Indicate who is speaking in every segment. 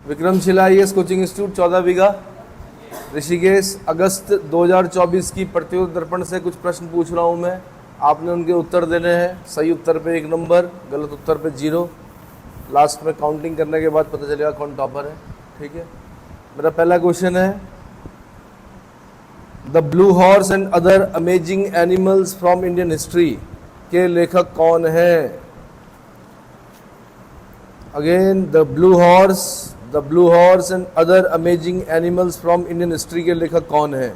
Speaker 1: Vikramshila IAS coaching institute 14 बीघा ऋषिकेश। अगस्त 2024 की प्रतियोगिता दर्पण से कुछ प्रश्न पूछ रहा हूँ मैं, आपने उनके उत्तर देने हैं। सही उत्तर पे 1 नंबर, गलत उत्तर पे 0। लास्ट में काउंटिंग करने के बाद पता चलेगा कौन टॉपर है। ठीक है, मेरा पहला क्वेश्चन है, the blue horse and other amazing animals from Indian history के लेखक कौन है? Again, the blue horse and other amazing animals from Indian history के लेखक कौन है?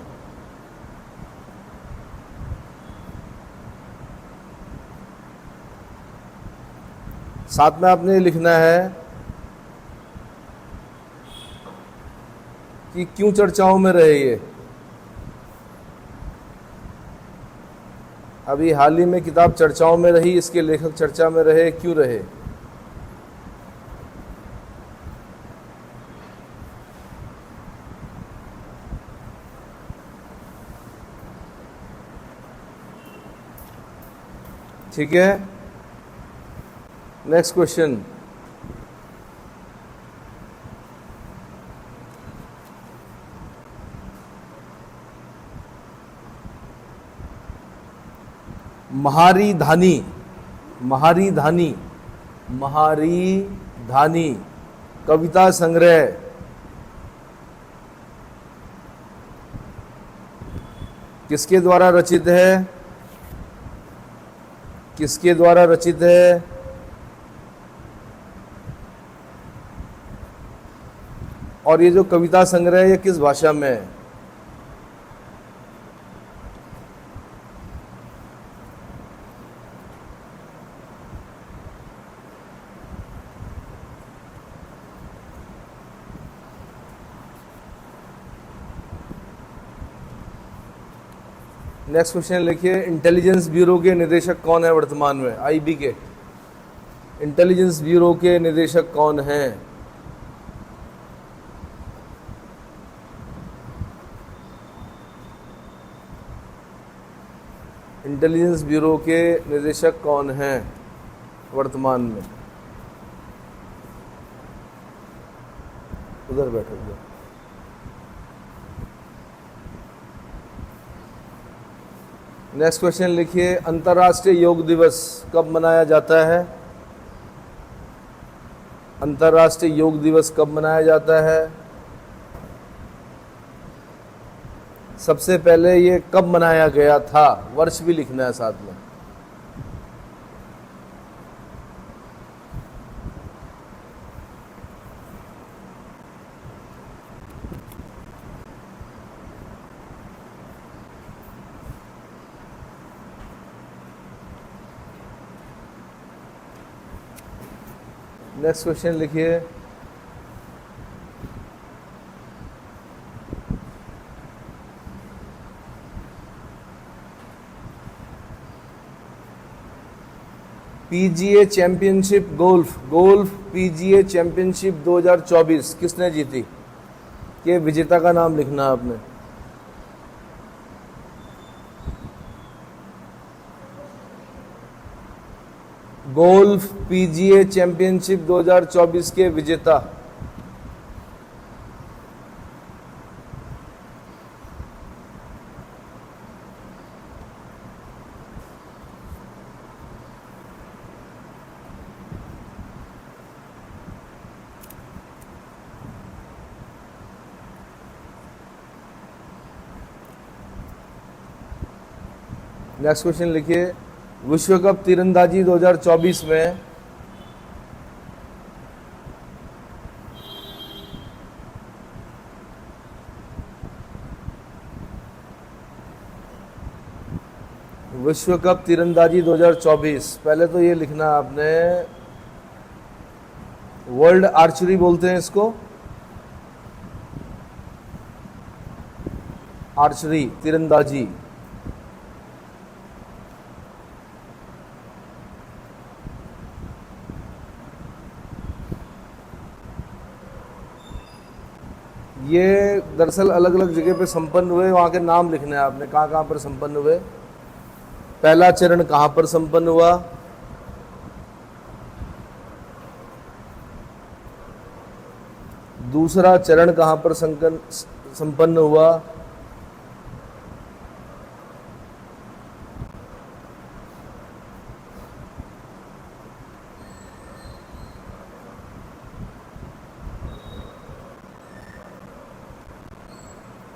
Speaker 1: साथ में आपने लिखना है कि क्यों चर्चाओं में रहे ये। अभी हाल ही में किताब चर्चाओं में रही, इसके लेखक चर्चा में रहे, क्यों रहे? ठीक है, नेक्स्ट क्वेश्चन, महारी धानी कविता संग्रह किसके द्वारा रचित है? और ये जो कविता संग्रह है ये किस भाषा में है? नेक्स्ट क्वेश्चन लिखिए, इंटेलिजेंस ब्यूरो के निदेशक कौन है वर्तमान में? आईबी के इंटेलिजेंस ब्यूरो के निदेशक कौन हैं? इंटेलिजेंस ब्यूरो के निदेशक कौन हैं वर्तमान में? उधर बैठो। नेक्स्ट क्वेश्चन लिखिए, अंतर्राष्ट्रीय योग दिवस कब मनाया जाता है? अंतर्राष्ट्रीय योग दिवस कब मनाया जाता है? सबसे पहले ये कब मनाया गया था, वर्ष भी लिखना है साथ में। नेक्स्ट क्वेश्चन लिखिए, PGA championship golf PGA championship 2024 किसने जीती? के विजेता का नाम लिखना है आपने। गोल्फ पीजीए चैंपियनशिप 2024 के विजेता नेक्स्ट क्वेश्चन लिखिए, विश्व कप तीरंदाजी 2024 में विश्व कप तीरंदाजी 2024, पहले तो ये लिखना आपने, वर्ल्ड आर्चरी बोलते हैं इसको, आर्चरी तीरंदाजी। ये दरअसल अलग अलग जगह पे संपन्न हुए, वहाँ के नाम लिखने हैं आपने, कहाँ कहाँ पर संपन्न हुए। पहला चरण कहाँ पर संपन्न हुआ, दूसरा चरण कहाँ पर संपन्न हुआ?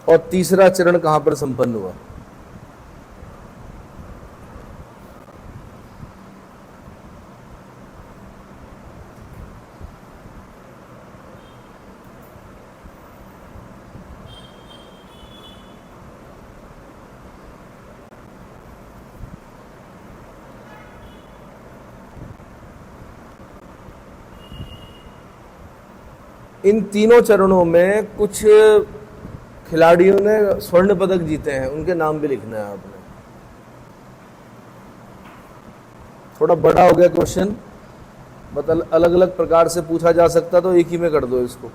Speaker 1: और तीसरा चरण कहाँ पर संपन्न हुआ? इन तीनों चरणों में कुछ खिलाड़ियों ने स्वर्ण पदक जीते हैं, उनके नाम भी लिखना है आपने। थोड़ा बड़ा हो गया क्वेश्चन, मतलब अलग अलग प्रकार से पूछा जा सकता, तो एक ही में कर दो इसको।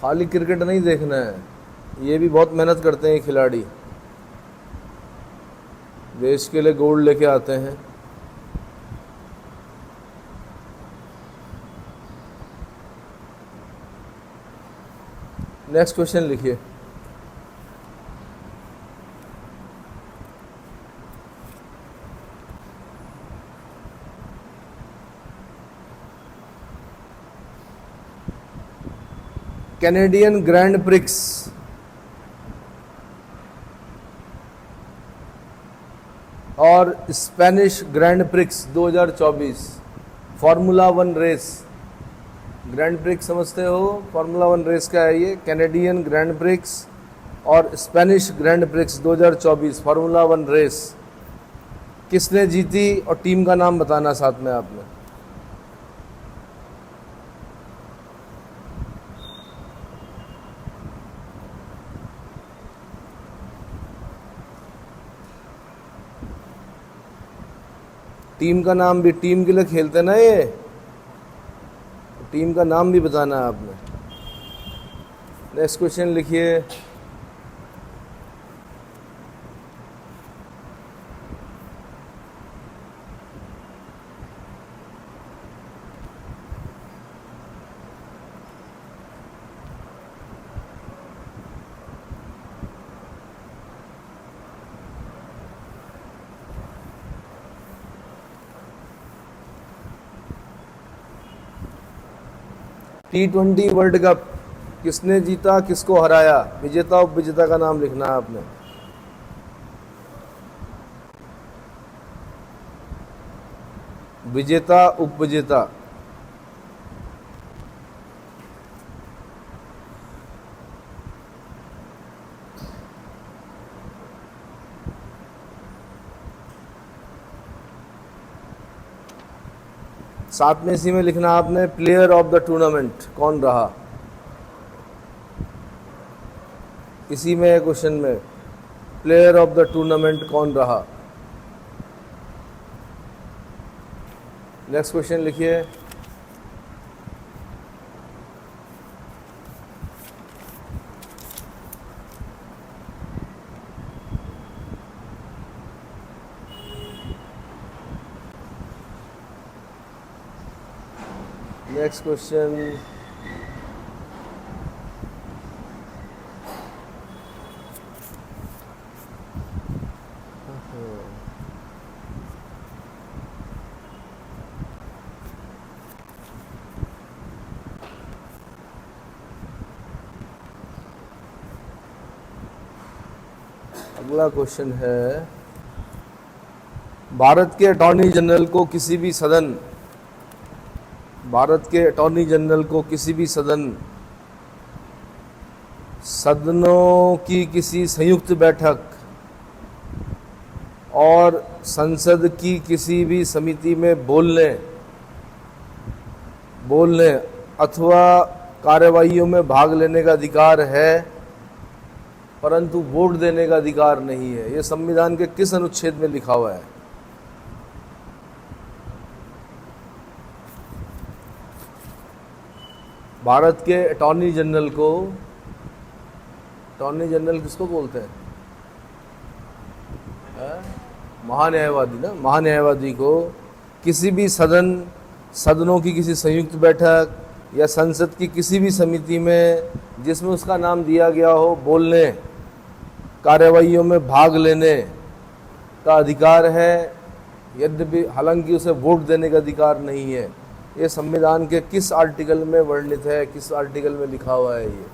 Speaker 1: खाली क्रिकेट नहीं देखना है, ये भी बहुत मेहनत करते हैं खिलाड़ी, देश के लिए गोल्ड लेके आते हैं। नेक्स्ट क्वेश्चन लिखिए। कैनेडियन ग्रैंड प्रिक्स और Spanish grand prix 2024 formula 1 race. Grand prix समझते हो? फार्मूला 1 रेस का है ये। कैनेडियन ग्रैंड प्रिक्स और Spanish grand prix 2024 formula 1 race किसने जीती, और टीम का नाम बताना साथ में आपने। टीम का नाम भी, टीम के लिए खेलते ना ये, टीम का नाम भी बताना है आपने। नेक्स्ट क्वेश्चन लिखिए। T20 वर्ल्ड कप किसने जीता, किसको हराया? विजेता उप विजेता का नाम लिखना है आपने। विजेता उप विजेता। साथ में इसी में लिखना आपने प्लेयर ऑफ द टूर्नामेंट कौन रहा। इसी में क्वेश्चन में प्लेयर ऑफ द टूर्नामेंट कौन रहा। नेक्स्ट क्वेश्चन लिखिए। नेक्स्ट क्वेश्चन अगला क्वेश्चन है, भारत के अटॉर्नी जनरल को किसी भी सदन, भारत के अटॉर्नी जनरल को किसी भी सदनों की किसी संयुक्त बैठक और संसद की किसी भी समिति में बोलने अथवा कार्यवाहियों में भाग लेने का अधिकार है, परंतु वोट देने का अधिकार नहीं है। यह संविधान के किस अनुच्छेद में लिखा हुआ है? भारत के अटॉर्नी जनरल को, अटॉर्नी जनरल किसको बोलते हैं? महान्यायवादी ना, महान्यायवादी को किसी भी सदनों की किसी संयुक्त बैठक या संसद की किसी भी समिति में जिसमें उसका नाम दिया गया हो, बोलने, कार्यवाहियों में भाग लेने का अधिकार है, यद्यपि हालांकि उसे वोट देने का अधिकार नहीं है। ये संविधान के किस आर्टिकल में वर्णित है, किस आर्टिकल में लिखा हुआ है ये?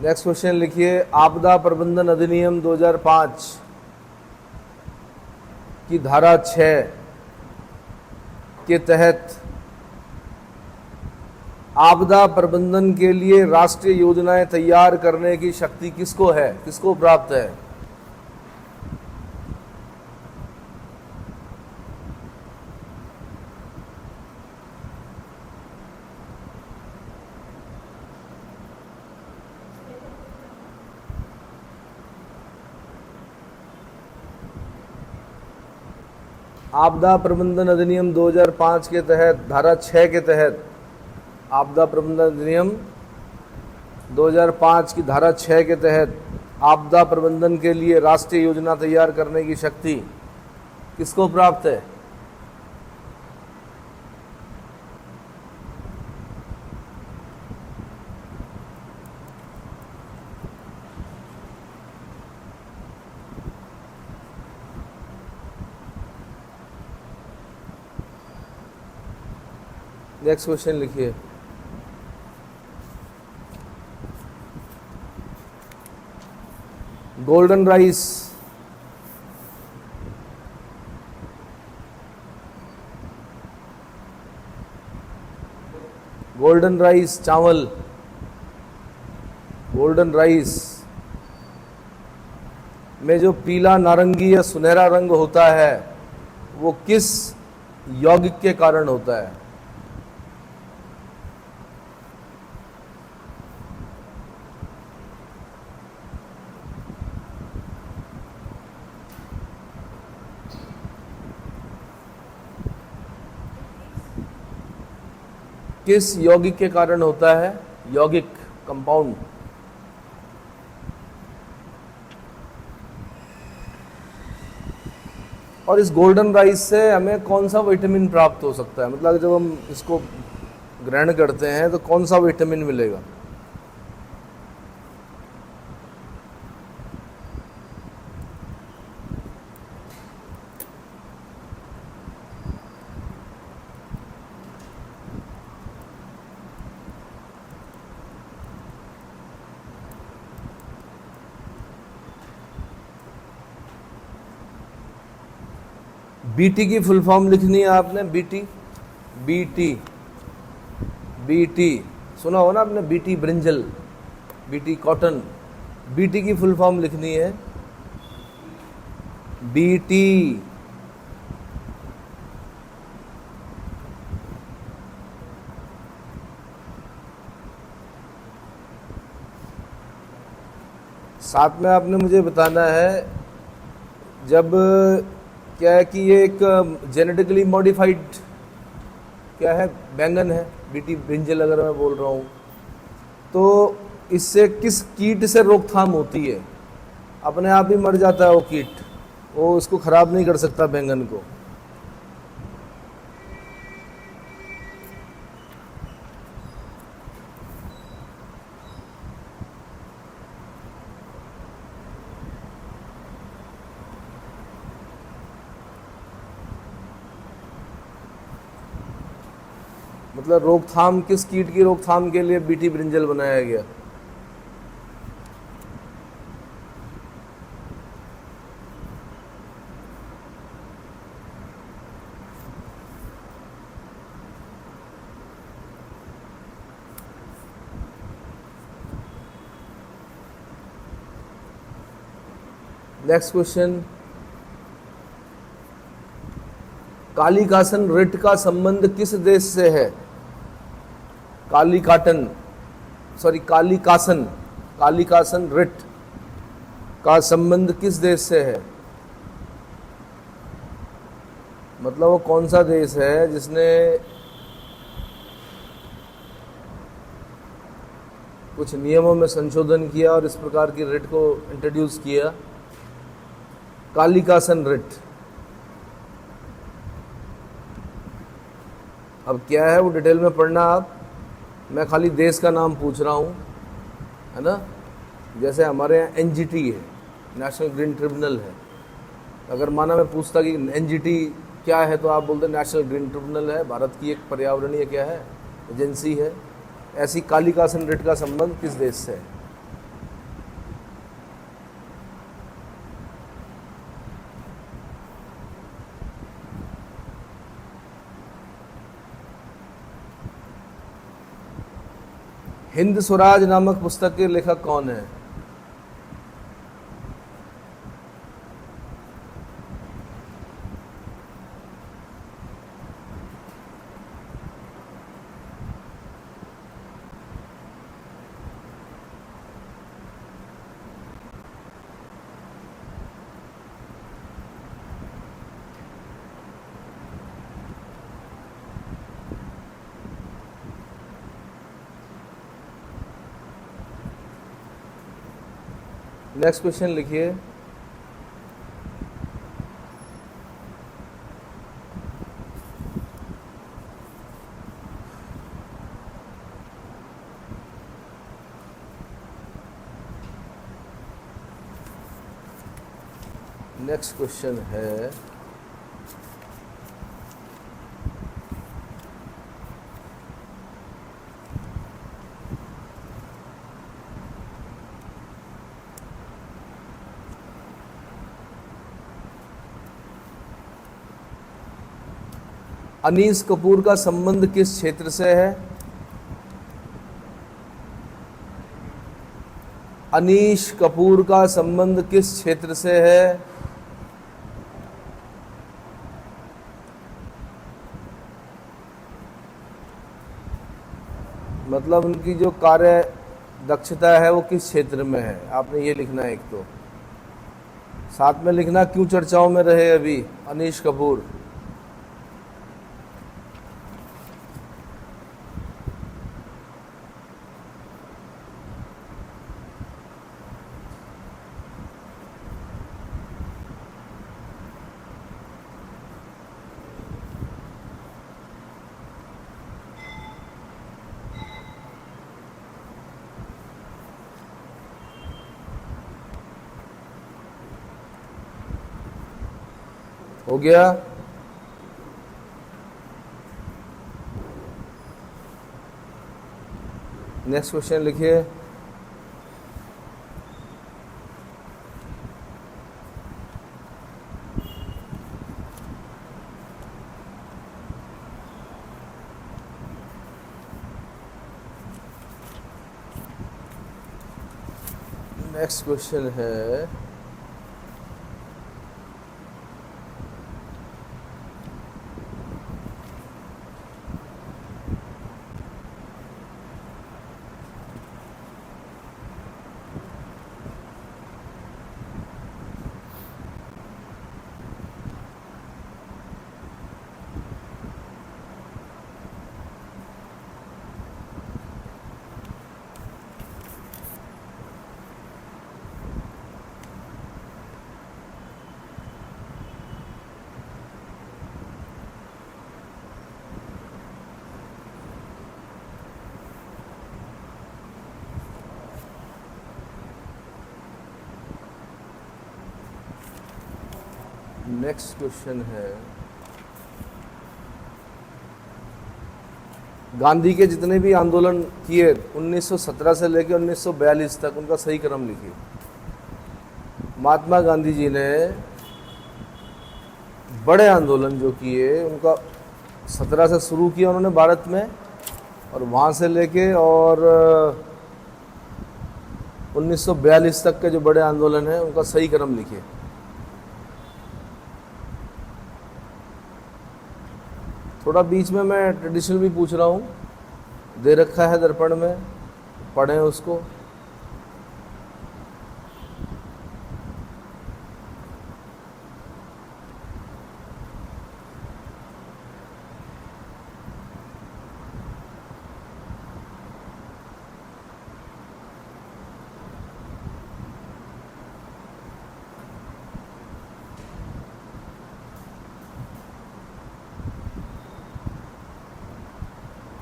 Speaker 1: नेक्स्ट क्वेश्चन लिखिए, आपदा प्रबंधन अधिनियम 2005 की धारा 6 के तहत आपदा प्रबंधन के लिए राष्ट्रीय योजनाएं तैयार करने की शक्ति किसको है, किसको प्राप्त है? आपदा प्रबंधन अधिनियम 2005 के तहत धारा 6 के तहत आपदा प्रबंधन अधिनियम 2005 की धारा 6 के तहत आपदा प्रबंधन के लिए राष्ट्रीय योजना तैयार करने की शक्ति किसको प्राप्त है? नेक्स्ट क्वेश्चन लिखिए, गोल्डन राइस चावल, गोल्डन राइस में जो पीला, नारंगी या सुनहरा रंग होता है वो किस यौगिक के कारण होता है? किस यौगिक के कारण होता है? यौगिक, कंपाउंड। और इस गोल्डन राइस से हमें कौन सा विटामिन प्राप्त हो सकता है? मतलब जब हम इसको ग्रहण करते हैं तो कौन सा विटामिन मिलेगा? बीटी की फुल फॉर्म लिखनी है आपने। बीटी सुना हो ना आपने, BT brinjal, BT cotton. BT की फुल फॉर्म लिखनी है, बीटी। साथ में आपने मुझे बताना है, जब क्या है कि ये एक जेनेटिकली मॉडिफाइड क्या है, बैंगन है, बीटी ब्रिंजल अगर मैं बोल रहा हूँ, तो इससे किस कीट से रोकथाम होती है? अपने आप ही मर जाता है वो कीट, वो इसको खराब नहीं कर सकता बैंगन को। मतलब रोकथाम, किस कीट की रोकथाम के लिए बीटी ब्रिंजल बनाया गया? नेक्स्ट क्वेश्चन, कालिकासन रिट का संबंध किस देश से है? कालिकासन रिट का संबंध किस देश से है? मतलब वो कौन सा देश है जिसने कुछ नियमों में संशोधन किया और इस प्रकार की रिट को इंट्रोड्यूस किया? कालिकासन रिट। अब क्या है वो डिटेल में पढ़ना आप, मैं खाली देश का नाम पूछ रहा हूँ, है ना। जैसे हमारे यहाँ एनजीटी है, नेशनल ग्रीन ट्रिब्यूनल है। अगर माना मैं पूछता कि एनजीटी क्या है, तो आप बोलते नेशनल ग्रीन ट्रिब्यूनल है, भारत की एक पर्यावरणीय क्या है, एजेंसी है। ऐसी कालिकासन रिट का संबंध किस देश से है? हिंद स्वराज नामक पुस्तक के लेखक कौन है? नेक्स्ट क्वेश्चन लिखिए। नेक्स्ट क्वेश्चन है, अनीस कपूर का संबंध किस क्षेत्र से है? अनीश कपूर का संबंध किस क्षेत्र से है? मतलब उनकी जो कार्य दक्षता है वो किस क्षेत्र में है, आपने ये लिखना है। एक तो साथ में लिखना क्यों चर्चाओं में रहे अभी अनीश कपूर। हो गया? नेक्स्ट क्वेश्चन लिखिए। नेक्स्ट क्वेश्चन है, नेक्स्ट क्वेश्चन है, गांधी के जितने भी आंदोलन किए 1917 से लेकर 1942 तक, उनका सही क्रम लिखिए। महात्मा गांधी जी ने बड़े आंदोलन जो किए, उनका 17 से शुरू किया उन्होंने भारत में, और वहाँ से लेके और 1942 तक के जो बड़े आंदोलन हैं उनका सही क्रम लिखिए। थोड़ा बीच में मैं ट्रेडिशनल भी पूछ रहा हूँ, दे रखा है दर्पण में, पढ़ें उसको।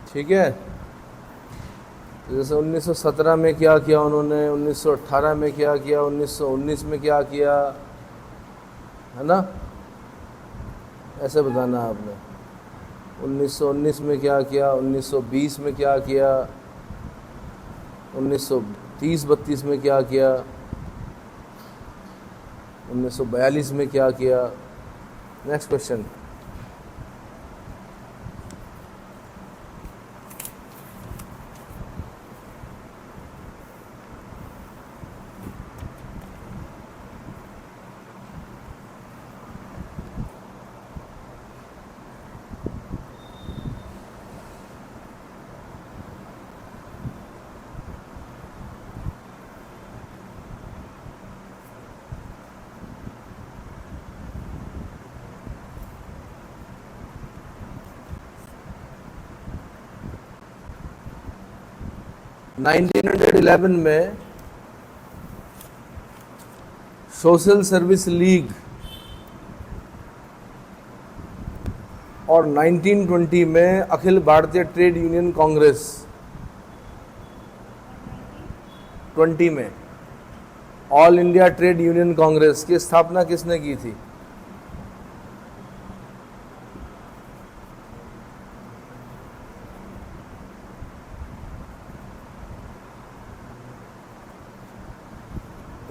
Speaker 1: ठीक है, तो जैसे 1917 में क्या किया उन्होंने, 1918 में क्या किया, 1919 में क्या किया, है ना, ऐसे बताना है आपने। 1919 में क्या किया, 1920 में क्या किया, 1930-32 में क्या किया, 1942 में क्या किया। Next question. नाइनटीन 1911 में सोशल सर्विस लीग और 1920 में अखिल भारतीय ट्रेड यूनियन कांग्रेस, 20 में all India Trade Union Congress की स्थापना किसने की थी?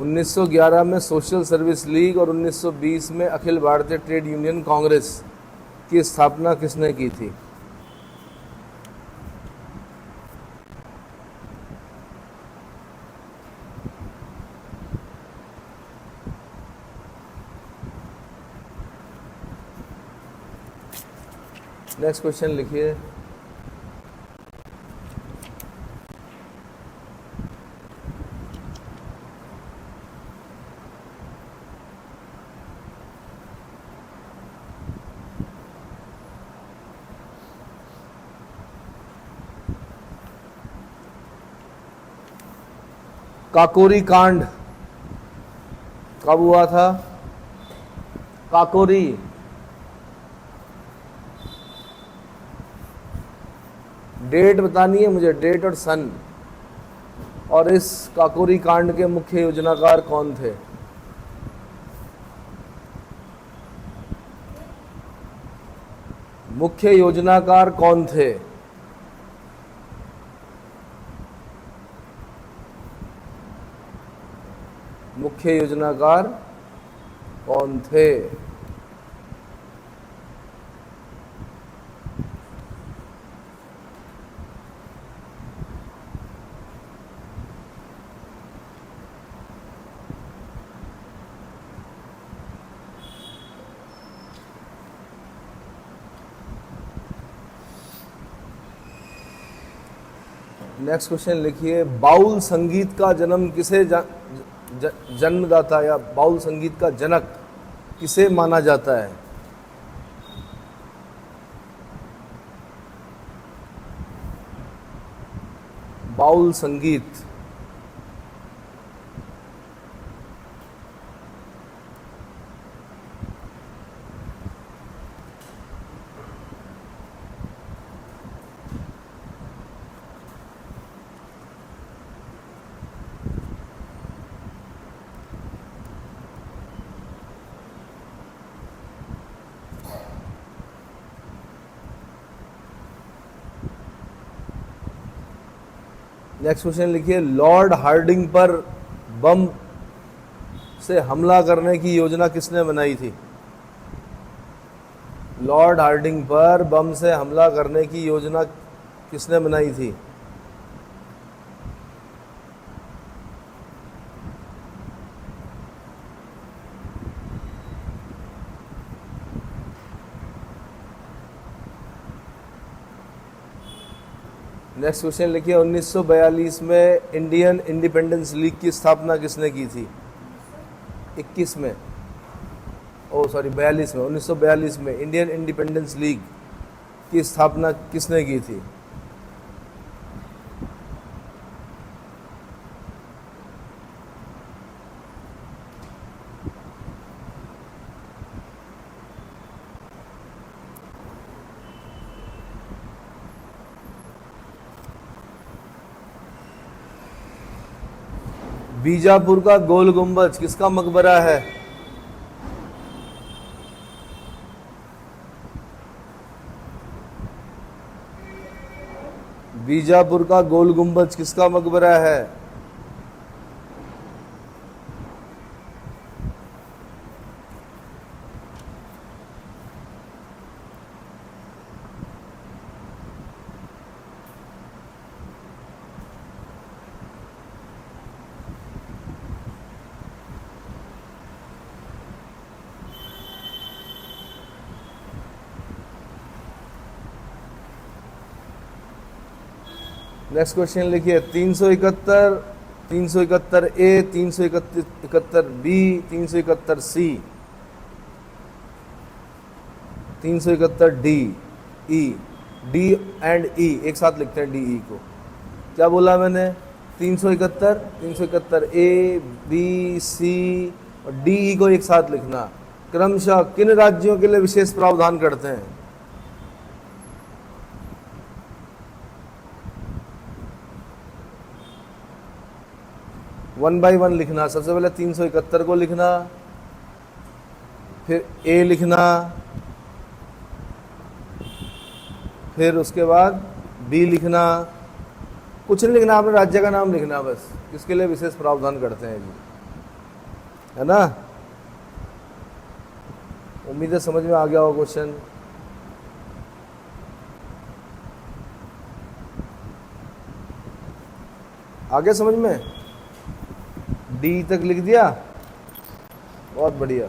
Speaker 1: उन्नीस सौ 11 में सोशल सर्विस लीग और 1920 में अखिल भारतीय ट्रेड यूनियन कांग्रेस की स्थापना किसने की थी? नेक्स्ट क्वेश्चन लिखिए। काकोरी कांड कब हुआ था? काकोरी, डेट बतानी है मुझे, डेट और सन। और इस काकोरी कांड के मुख्य योजनाकार कौन थे? मुख्य योजनाकार कौन थे? मुख्य योजनाकार कौन थे? नेक्स्ट क्वेश्चन लिखिए। बाउल संगीत का जन्म किसे जन्मदाता या बाउल संगीत का जनक किसे माना जाता है? बाउल संगीत, नेक्स्ट क्वेश्चन लिखिए। लॉर्ड हार्डिंग पर बम से हमला करने की योजना किसने बनाई थी? लॉर्ड हार्डिंग पर बम से हमला करने की योजना किसने बनाई थी? नेक्स्ट क्वेश्चन लिखिए, 1942 में इंडियन इंडिपेंडेंस लीग की स्थापना किसने की थी? 21 में, ओ सॉरी 42 में, 1942 में इंडियन इंडिपेंडेंस लीग की स्थापना किसने की थी? बीजापुर का गोल गुंबज किसका मकबरा है? बीजापुर का गोल गुंबज किसका मकबरा है? नेक्स्ट क्वेश्चन लिखिए, 371, 371 A, 371 B, 371 C, 371 D, E, D and E एक साथ लिखते हैं, डी ई को। क्या बोला मैंने? 371, 371 ए, बी, सी और डी ई को एक साथ लिखना। क्रमशः किन राज्यों के लिए विशेष प्रावधान करते हैं? वन बाई वन लिखना। सबसे पहले 371 को लिखना, फिर ए लिखना, फिर उसके बाद बी लिखना। कुछ नहीं लिखना, आपने राज्य का नाम लिखना बस, किसके लिए विशेष प्रावधान करते हैं जी, है ना। उम्मीद है समझ में आ गया होगा क्वेश्चन। आगे समझ में? डी तक लिख दिया, बहुत बढ़िया।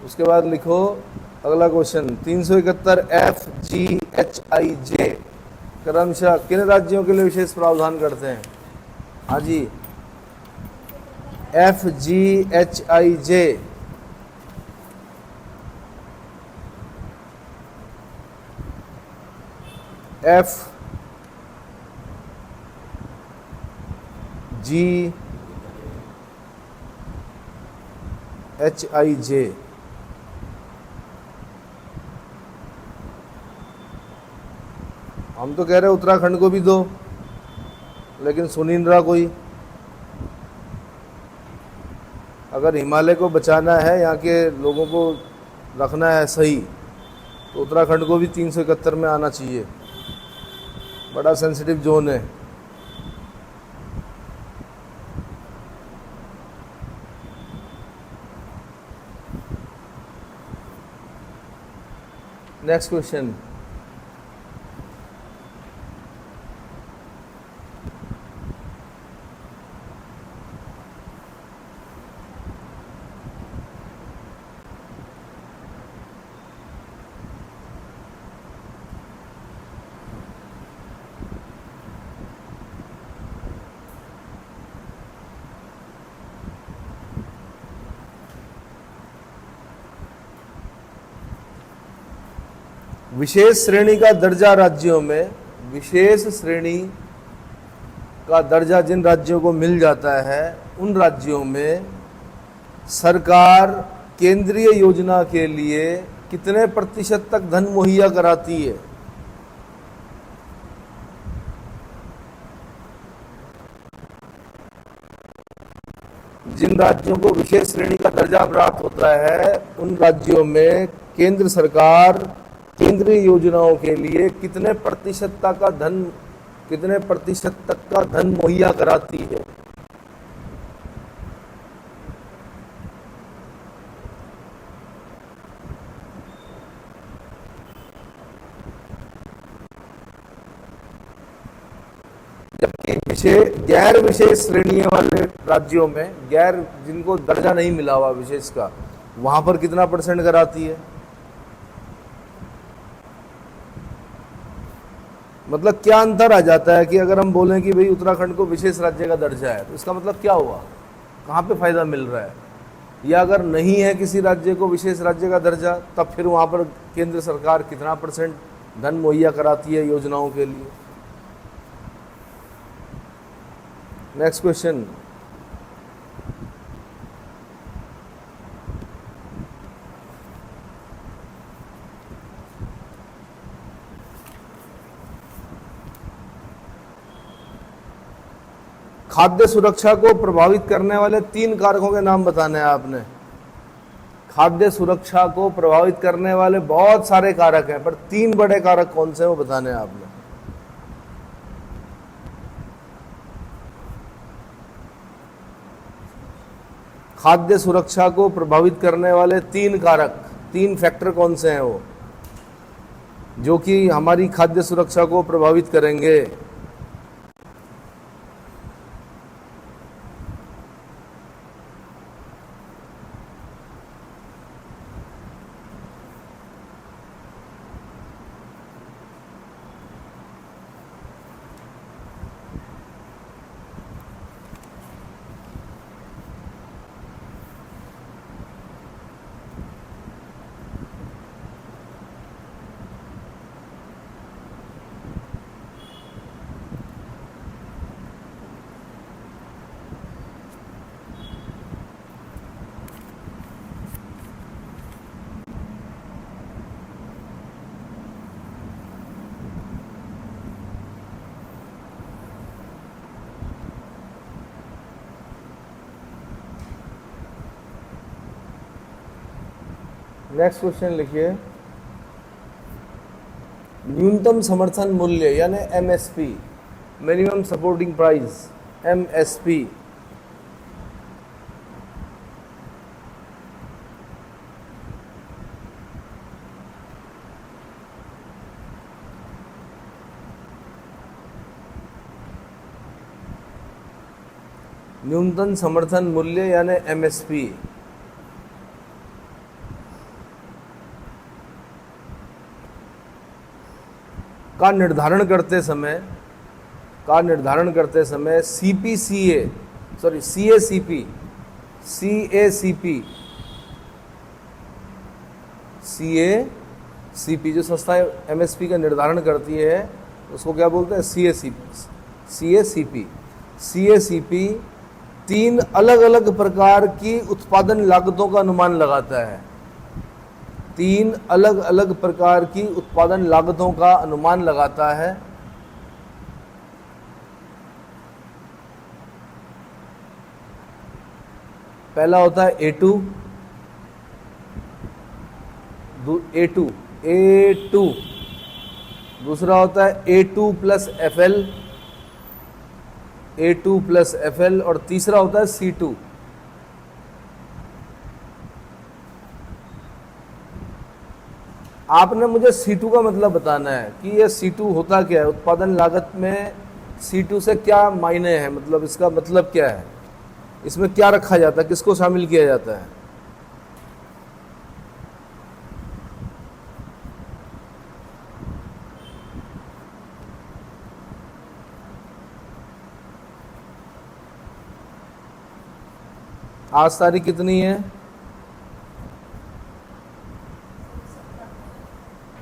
Speaker 1: उसके बाद लिखो अगला क्वेश्चन, 371 एफ, जी, एच, आई, जे क्रमशः किन राज्यों के लिए विशेष प्रावधान करते हैं? हाँ जी, एफ, जी, एच, आई, जे। एफ, जी, एच, आई, जे। हम तो कह रहे उत्तराखंड को भी दो, लेकिन सुन ही नहीं रहा कोई। अगर हिमालय को बचाना है, यहाँ के लोगों को रखना है सही, तो उत्तराखंड को भी 371 में आना चाहिए। बड़ा सेंसिटिव जोन है। नेक्स्ट क्वेश्चन, विशेष श्रेणी का दर्जा राज्यों में, विशेष श्रेणी का दर्जा जिन राज्यों को मिल जाता है, उन राज्यों में सरकार केंद्रीय योजना के लिए कितने प्रतिशत तक धन मुहैया कराती है? जिन राज्यों को विशेष श्रेणी का दर्जा प्राप्त होता है, उन राज्यों में केंद्र सरकार केंद्रीय योजनाओं के लिए कितने प्रतिशत तक का धन मुहैया कराती है? जबकि गैर विशेष श्रेणी वाले राज्यों में, गैर जिनको दर्जा नहीं मिला हुआ विशेष का, वहां पर कितना % कराती है? मतलब क्या अंतर आ जाता है कि अगर हम बोलें कि भाई उत्तराखंड को विशेष राज्य का दर्जा है, तो इसका मतलब क्या हुआ, कहाँ पे फायदा मिल रहा है? या अगर नहीं है किसी राज्य को विशेष राज्य का दर्जा, तब फिर वहाँ पर केंद्र सरकार कितना % धन मुहैया कराती है योजनाओं के लिए? Next question. खाद्य सुरक्षा को प्रभावित करने वाले 3 कारकों के नाम बताने हैं आपने। खाद्य सुरक्षा को प्रभावित करने वाले बहुत सारे कारक हैं, पर 3 बड़े कारक कौन से हैं वो बताने हैं आपने। खाद्य सुरक्षा को प्रभावित करने वाले 3 कारक, 3 फैक्टर कौन से हैं वो, जो कि हमारी खाद्य सुरक्षा को प्रभावित करेंगे? नेक्स्ट क्वेश्चन लिखिए। न्यूनतम समर्थन मूल्य यानी MSP, minimum supporting price, MSP, न्यूनतम समर्थन मूल्य यानी एमएसपी का निर्धारण करते समय सीपीसीए सॉरी सीएसीपी सीएसीपी जो संस्था एमएसपी का निर्धारण करती है उसको क्या बोलते हैं? सीएसीपी 3 अलग अलग प्रकार की उत्पादन लागतों का अनुमान लगाता है। 3 अलग अलग प्रकार की उत्पादन लागतों का अनुमान लगाता है। पहला होता है A2, दूसरा होता है A2 प्लस FL, और तीसरा होता है C2। आपने मुझे C2 का मतलब बताना है कि ये C2 होता क्या है, उत्पादन लागत में C2 से क्या मायने हैं, मतलब इसका मतलब क्या है, इसमें क्या रखा जाता है, किसको शामिल किया जाता है? आज तारीख कितनी है?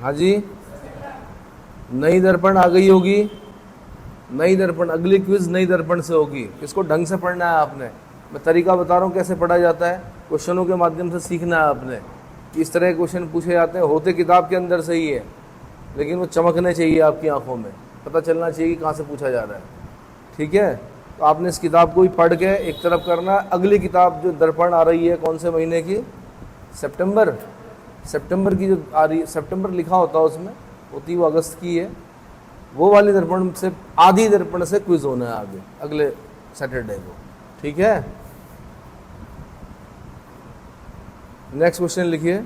Speaker 1: हाँ जी, नई दर्पण आ गई होगी। नई दर्पण, अगली क्विज नई दर्पण से होगी। इसको ढंग से पढ़ना है आपने। मैं तरीका बता रहा हूँ कैसे पढ़ा जाता है, क्वेश्चनों के माध्यम से सीखना है आपने। इस तरह के क्वेश्चन पूछे जाते हैं, होते किताब के अंदर से ही है, लेकिन वो चमकने चाहिए आपकी आंखों में, पता चलना चाहिए कि कहाँ से पूछा जा रहा है। ठीक है, तो आपने इस किताब को ही पढ़ के एक तरफ करना। अगली किताब जो दर्पण आ रही है कौन से महीने की? सितंबर की जो आ रही है, सितंबर लिखा होता है उसमें, होती वो अगस्त की है। वो वाली दर्पण से, आधी दर्पण से क्विज होना है आगे अगले सैटरडे को। ठीक है, नेक्स्ट क्वेश्चन लिखिए।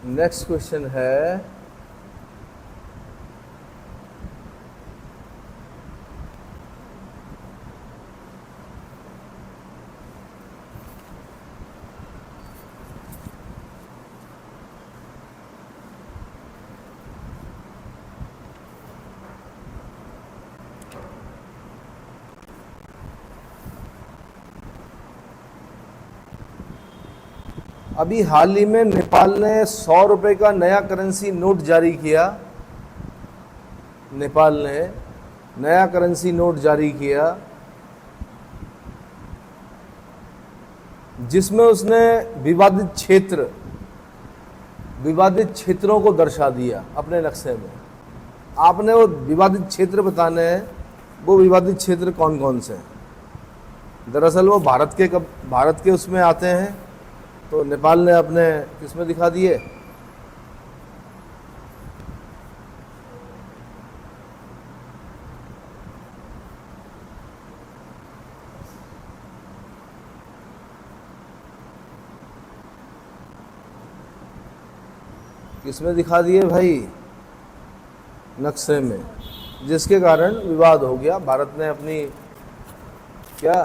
Speaker 1: नेक्स्ट क्वेश्चन है, अभी हाल ही में नेपाल ने 100 रुपए का नया करेंसी नोट जारी किया। नेपाल ने नया करेंसी नोट जारी किया जिसमें उसने विवादित क्षेत्रों को दर्शा दिया अपने नक्शे में। आपने वो विवादित क्षेत्र बताने हैं, वो विवादित क्षेत्र कौन कौन से हैं। दरअसल वो भारत के उसमें आते हैं, तो नेपाल ने अपने किसमें दिखा दिए, किसमें दिखा दिए भाई, नक्शे में, जिसके कारण विवाद हो गया। भारत ने अपनी क्या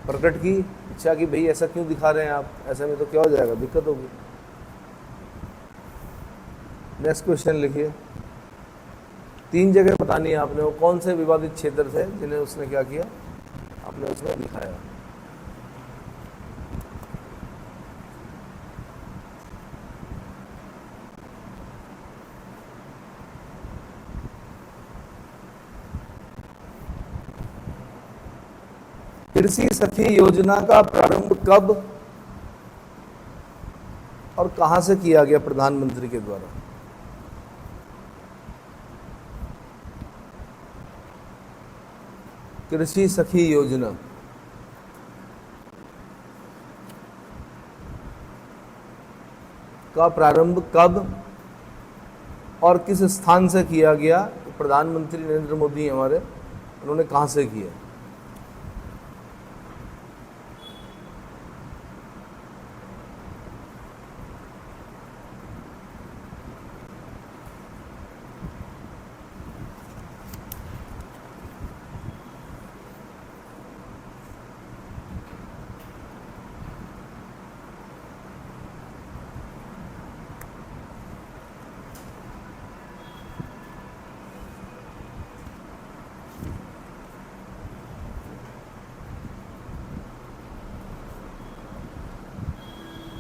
Speaker 1: प्रकट की इच्छा कि भाई ऐसा क्यों दिखा रहे हैं आप, ऐसे में तो क्या हो जाएगा, दिक्कत होगी। नेक्स्ट क्वेश्चन लिखिए। 3 जगह बतानी है आपने, वो कौन से विवादित क्षेत्र थे जिन्हें उसने क्या किया, आपने उसमें दिखाया। कृषि सखी योजना का प्रारंभ कब और कहां से किया गया प्रधानमंत्री के द्वारा। कृषि सखी योजना का प्रारंभ कब और किस स्थान से किया गया। प्रधानमंत्री नरेंद्र मोदी हमारे, उन्होंने कहां से किया।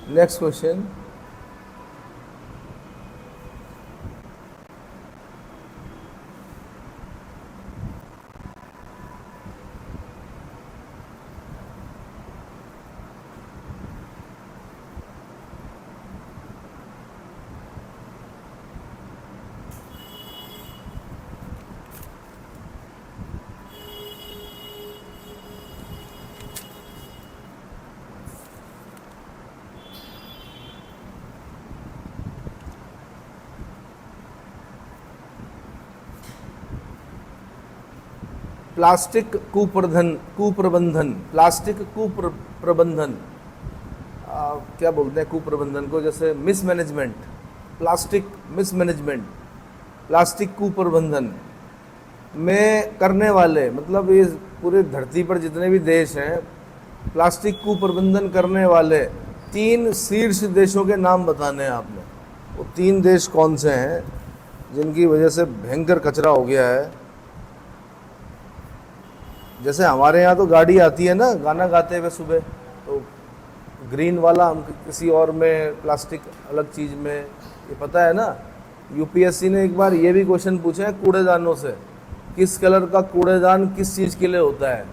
Speaker 1: नेक्स्ट क्वेश्चन, प्लास्टिक कुप्रबंधन, क्या बोलते हैं कुप्रबंधन को, जैसे मिसमैनेजमेंट, प्लास्टिक कुप्रबंधन में करने वाले, मतलब ये पूरे धरती पर जितने भी देश हैं, प्लास्टिक कुप्रबंधन करने वाले 3 शीर्ष देशों के नाम बताने हैं आपने। वो 3 देश कौन से हैं जिनकी वजह से भयंकर कचरा हो गया है। जैसे हमारे यहाँ तो गाड़ी आती है ना गाना गाते हुए सुबह, तो ग्रीन वाला हम किसी और में, प्लास्टिक अलग चीज़ में, ये पता है ना। यूपीएससी ने एक बार ये भी क्वेश्चन पूछे हैं कूड़ेदानों से, किस कलर का कूड़ेदान किस चीज़ के लिए होता है।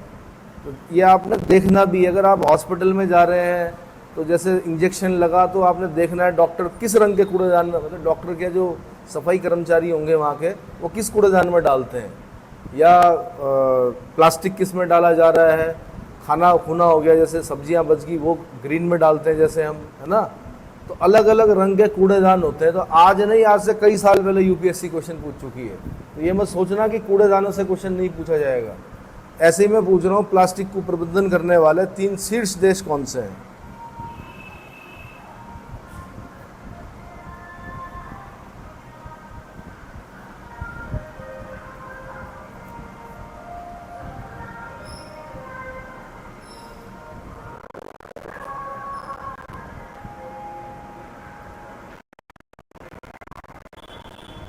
Speaker 1: तो ये आपने देखना भी, अगर आप हॉस्पिटल में जा रहे हैं तो जैसे इंजेक्शन लगा तो आपने देखना है डॉक्टर किस रंग के कूड़ेदान में, मतलब डॉक्टर के जो सफाई कर्मचारी होंगे वहाँ के, वो किस कूड़ेदान में डालते हैं, या प्लास्टिक किस में डाला जा रहा है। खाना खुना हो गया, जैसे सब्जियां बच गई वो ग्रीन में डालते हैं जैसे हम, है ना। तो अलग अलग रंग के कूड़ेदान होते हैं। तो आज नहीं, आज से कई साल पहले यूपीएससी क्वेश्चन पूछ चुकी है। तो ये मत सोचना कि कूड़ेदानों से क्वेश्चन नहीं पूछा जाएगा। ऐसे ही मैं पूछ रहा हूँ, प्लास्टिक को प्रबंधन करने वाले 3 शीर्ष देश कौन से हैं।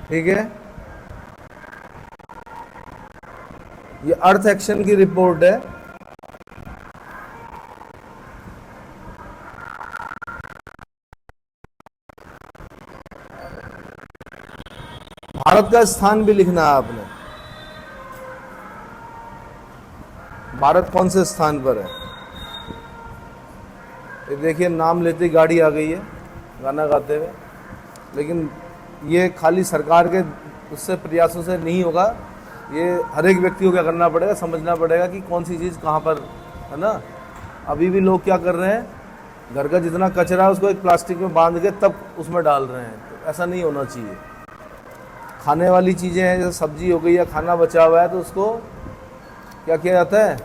Speaker 1: ठीक है, ये अर्थ एक्शन की रिपोर्ट है। भारत का स्थान भी लिखना है आपने, भारत कौन से स्थान पर है। ये देखिए नाम लेते ही गाड़ी आ गई है गाना गाते हुए, लेकिन ये खाली सरकार के उससे प्रयासों से नहीं होगा, ये हर एक व्यक्ति को क्या करना पड़ेगा, समझना पड़ेगा कि कौन सी चीज़ कहाँ पर है ना। अभी भी लोग क्या कर रहे हैं, घर का जितना कचरा है उसको एक प्लास्टिक में बांध के तब उसमें डाल रहे हैं, तो ऐसा नहीं होना चाहिए। खाने वाली चीज़ें हैं, जैसे सब्जी हो गई या खाना बचा हुआ है तो उसको क्या किया जाता है,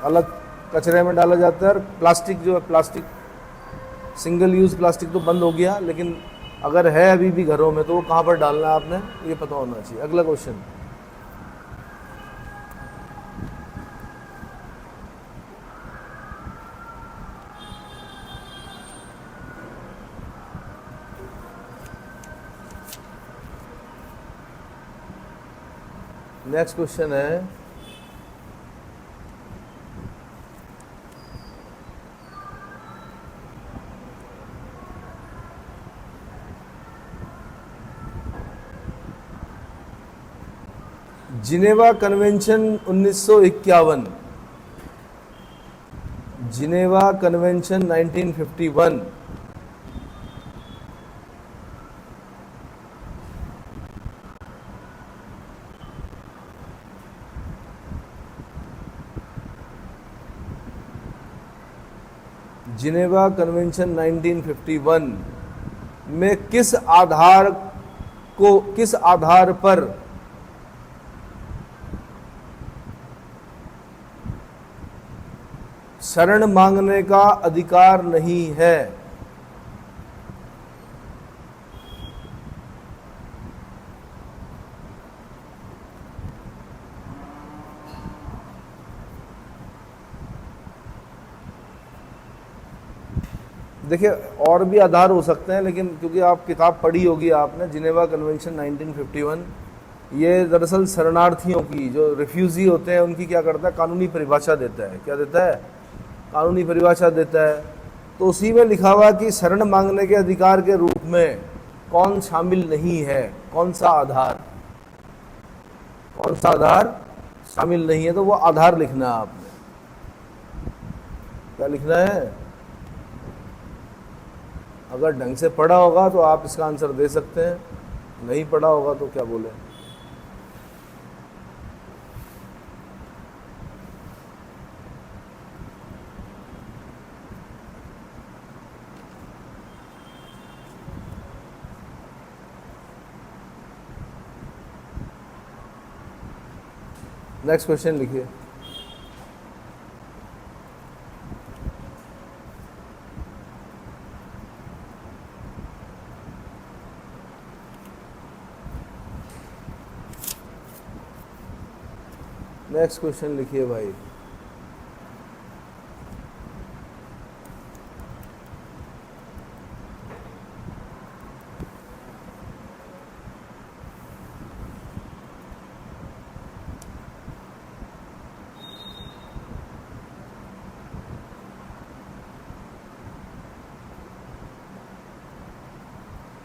Speaker 1: अलग कचरे में डाला जाता है। और प्लास्टिक जो है, प्लास्टिक सिंगल यूज़ प्लास्टिक तो बंद हो गया, लेकिन अगर है अभी भी घरों में तो वो कहाँ पर डालना है आपने, ये पता होना चाहिए। अगला क्वेश्चन, नेक्स्ट क्वेश्चन है, Geneva convention 1951, Geneva convention 1951 Geneva convention 1951 में किस आधार पर शरण मांगने का अधिकार नहीं है। देखिए और भी आधार हो सकते हैं, लेकिन क्योंकि आप किताब पढ़ी होगी आपने, जिनेवा कन्वेंशन 1951, ये दरअसल शरणार्थियों की, जो रिफ्यूजी होते हैं उनकी क्या करता है, कानूनी परिभाषा देता है। क्या देता है? कानूनी परिभाषा देता है। तो उसी में लिखा हुआ कि शरण मांगने के अधिकार के रूप में कौन शामिल नहीं है, कौन सा आधार शामिल नहीं है, तो वो आधार लिखना है आपने। क्या लिखना है? अगर ढंग से पढ़ा होगा तो आप इसका आंसर दे सकते हैं, नहीं पढ़ा होगा तो क्या बोले। नेक्स्ट क्वेश्चन लिखिए। नेक्स्ट क्वेश्चन लिखिए भाई।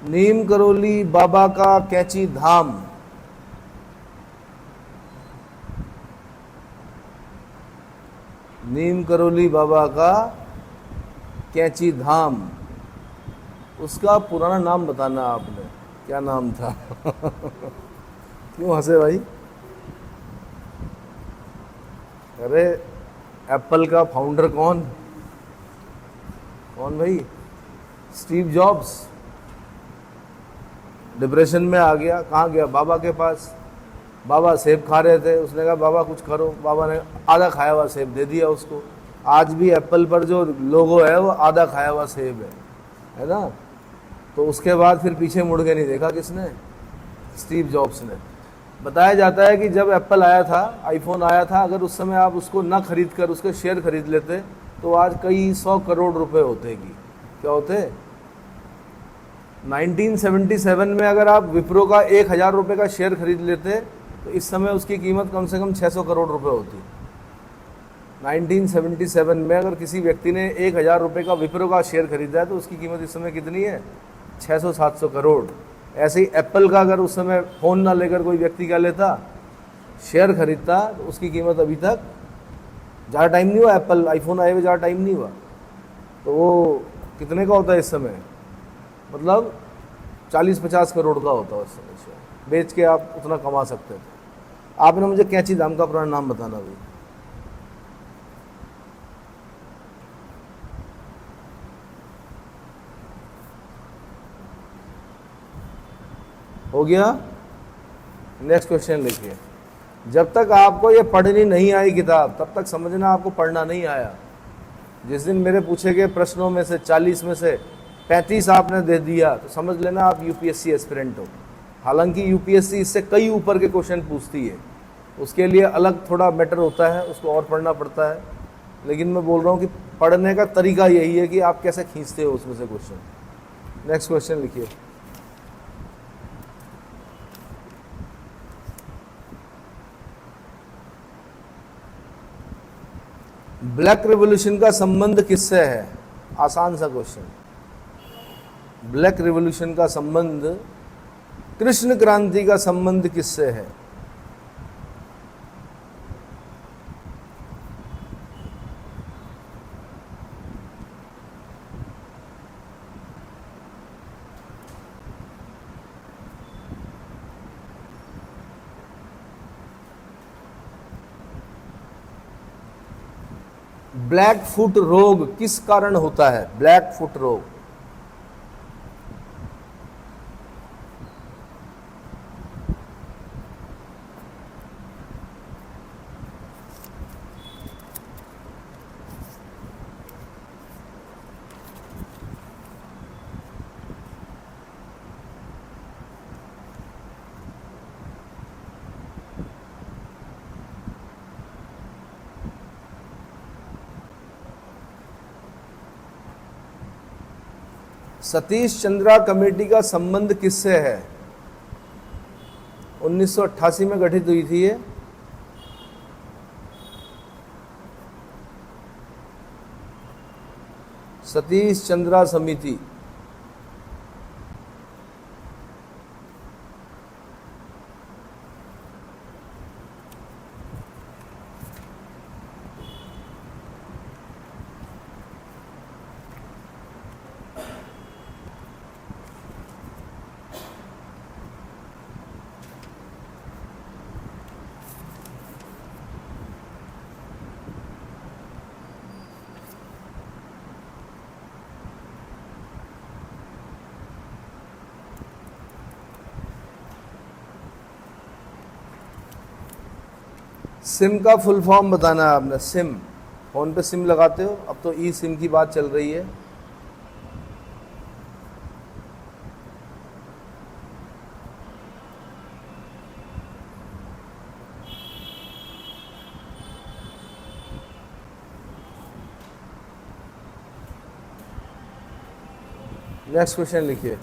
Speaker 1: नीम करोली बाबा का कैंची धाम, नीम करोली बाबा का कैंची धाम, उसका पुराना नाम बताना आपने, क्या नाम था? क्यों हंसे भाई? अरे एप्पल का फाउंडर कौन भाई? Steve jobs. डिप्रेशन में आ गया, कहाँ गया? बाबा के पास। बाबा सेब खा रहे थे, उसने कहा बाबा कुछ करो, बाबा ने आधा खाया हुआ सेब दे दिया उसको। आज भी एप्पल पर जो लोगो है वो आधा खाया हुआ सेब है ना। तो उसके बाद फिर पीछे मुड़ के नहीं देखा किसने? स्टीव जॉब्स ने। बताया जाता है कि जब एप्पल आया था, आईफोन आया था, अगर उस समय आप उसको ना खरीद कर उसके शेयर खरीद लेते तो आज कई 100 करोड़ रुपए होते। की क्या होते? 1977 में अगर आप विप्रो का 1,000 रुपये का शेयर खरीद लेते तो इस समय उसकी कीमत कम से कम 600 करोड़ रुपए होती। 1977 में अगर किसी व्यक्ति ने 1,000 रुपये का विप्रो का शेयर खरीदा है तो उसकी कीमत इस समय कितनी है? 600-700 करोड़। ऐसे ही एप्पल का अगर उस समय फ़ोन ना लेकर कोई व्यक्ति क्या लेता, शेयर खरीदता, तो उसकी कीमत अभी तक ज़्यादा टाइम नहीं हुआ, एप्पल आईफोन आए हुए ज़्यादा टाइम नहीं हुआ, तो वो कितने का होता है इस समय? मतलब 40-50 करोड़ का होता है उस समय शेयर। बेच के आप उतना कमा सकते थे। आपने मुझे कैंची धाम का पुराना नाम बताना भी। हो गया? नेक्स्ट क्वेश्चन लिखिए। जब तक आपको ये पढ़नी नहीं आई किताब, तब तक समझना आपको पढ़ना नहीं आया। जिस दिन मेरे पूछे गए प्रश्नों में से 40 में से 35 आपने दे दिया तो समझ लेना आप यूपीएससी एस्पिरेंट हो। हालांकि यूपीएससी इससे कई ऊपर के क्वेश्चन पूछती है, उसके लिए अलग थोड़ा मैटर होता है, उसको और पढ़ना पड़ता है। लेकिन मैं बोल रहा हूँ कि पढ़ने का तरीका यही है कि आप कैसे खींचते हो उसमें से क्वेश्चन। नेक्स्ट क्वेश्चन लिखिए। ब्लैक रिवॉल्यूशन का संबंध किससे है? आसान सा क्वेश्चन। ब्लैक रिवॉल्यूशन का संबंध, कृष्ण क्रांति का संबंध किससे है? ब्लैक फुट रोग किस कारण होता है? ब्लैक फुट रोग। सतीश चंद्रा कमेटी का संबंध किससे है? 1988 में गठित हुई थी ये। सतीश चंद्रा समिति। सिम का फुल फॉर्म बताना है आपने। सिम, फोन पे सिम लगाते हो, अब तो ई सिम की बात चल रही है। नेक्स्ट क्वेश्चन लिखिए।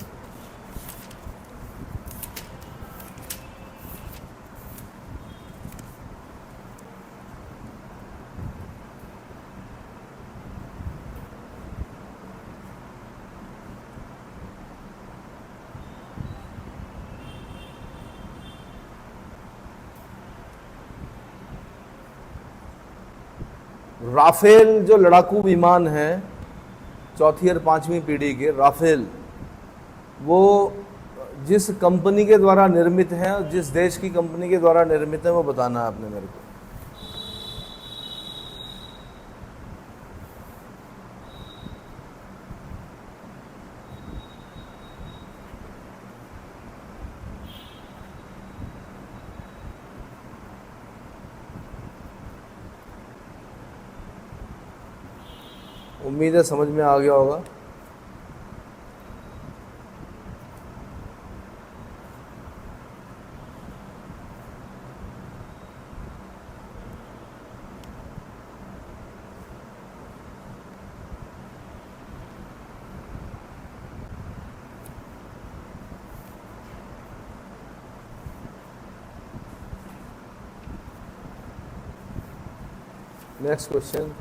Speaker 1: राफेल जो लड़ाकू विमान है, चौथी और पांचवी पीढ़ी के राफेल, वो जिस कंपनी के द्वारा निर्मित है और जिस देश की कंपनी के द्वारा निर्मित है वो बताना है आपने मेरे को। उम्मीद है समझ में आ गया होगा। Next question.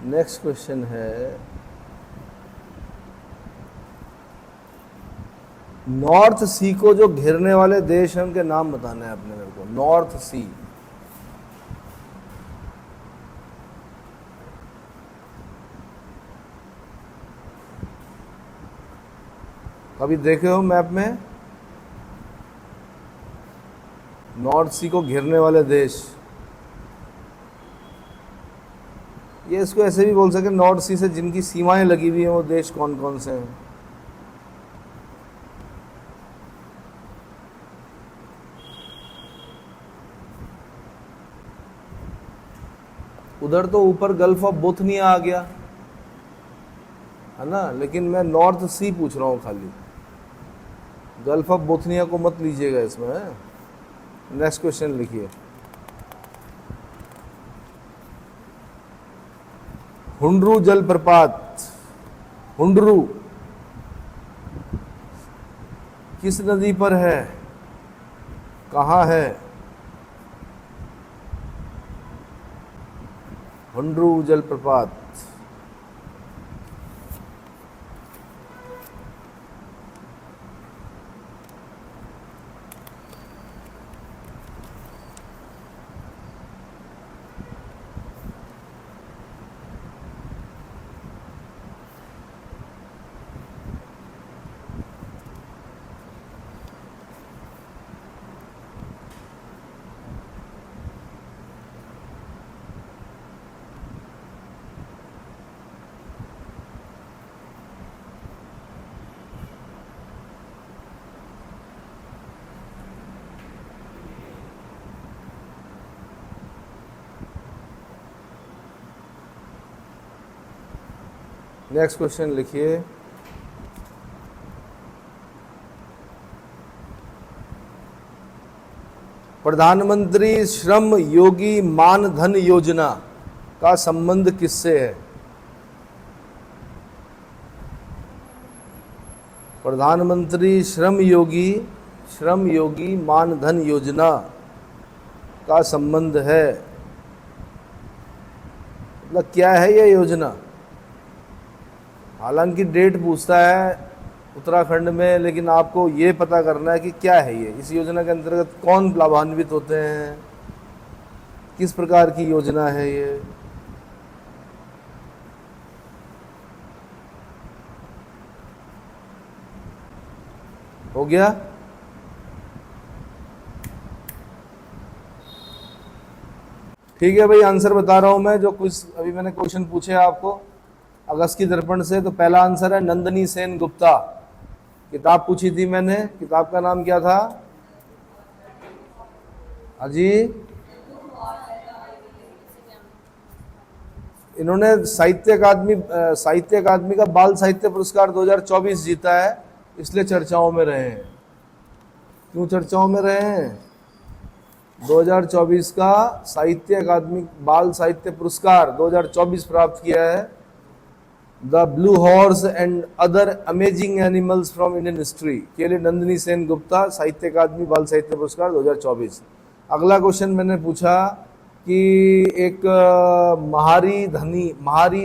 Speaker 1: नेक्स्ट क्वेश्चन है, नॉर्थ सी को जो घेरने वाले देश हैं उनके नाम बताने हैं अपने मेरे को। नॉर्थ सी, कभी देखे हो मैप में नॉर्थ सी को घेरने वाले देश? ये इसको ऐसे भी बोल सके, नॉर्थ सी से जिनकी सीमाएं लगी हुई हैं वो देश कौन कौन से हैं? उधर तो ऊपर गल्फ ऑफ बोथनिया आ गया है ना, लेकिन मैं नॉर्थ सी पूछ रहा हूं खाली, गल्फ ऑफ बोथनिया को मत लीजिएगा इसमें। नेक्स्ट क्वेश्चन लिखिए। हुंड्रू जलप्रपात, हुंड्रू किस नदी पर है, कहाँ है? हुंड्रू जलप्रपात। नेक्स्ट क्वेश्चन लिखिए। प्रधानमंत्री श्रम योगी मान धन योजना का संबंध किससे है? प्रधानमंत्री श्रम योगी मान धन योजना का संबंध है, मतलब क्या है यह योजना? हालांकि डेट पूछता है उत्तराखंड में, लेकिन आपको ये पता करना है कि क्या है ये, इस योजना के अंतर्गत कौन लाभान्वित होते हैं, किस प्रकार की योजना है ये। हो गया? ठीक है भाई, आंसर बता रहा हूं मैं, जो कुछ अभी मैंने क्वेश्चन पूछे आपको अगस्त की दर्पण से। तो पहला आंसर है नंदनी सेन गुप्ता। किताब पूछी थी मैंने, किताब का नाम क्या था? अजी, इन्होंने साहित्य अकादमी का बाल साहित्य पुरस्कार 2024 जीता है, इसलिए चर्चाओं में रहे हैं। क्यों चर्चाओं में रहे हैं? 2024 का साहित्य अकादमी बाल साहित्य पुरस्कार 2024 प्राप्त किया है, the blue horse and other amazing animals from Indian history के लिए नंदिनी सेन गुप्ता साहित्य अकादमी बाल साहित्य पुरस्कार 2024। अगला क्वेश्चन मैंने पूछा कि एक महारी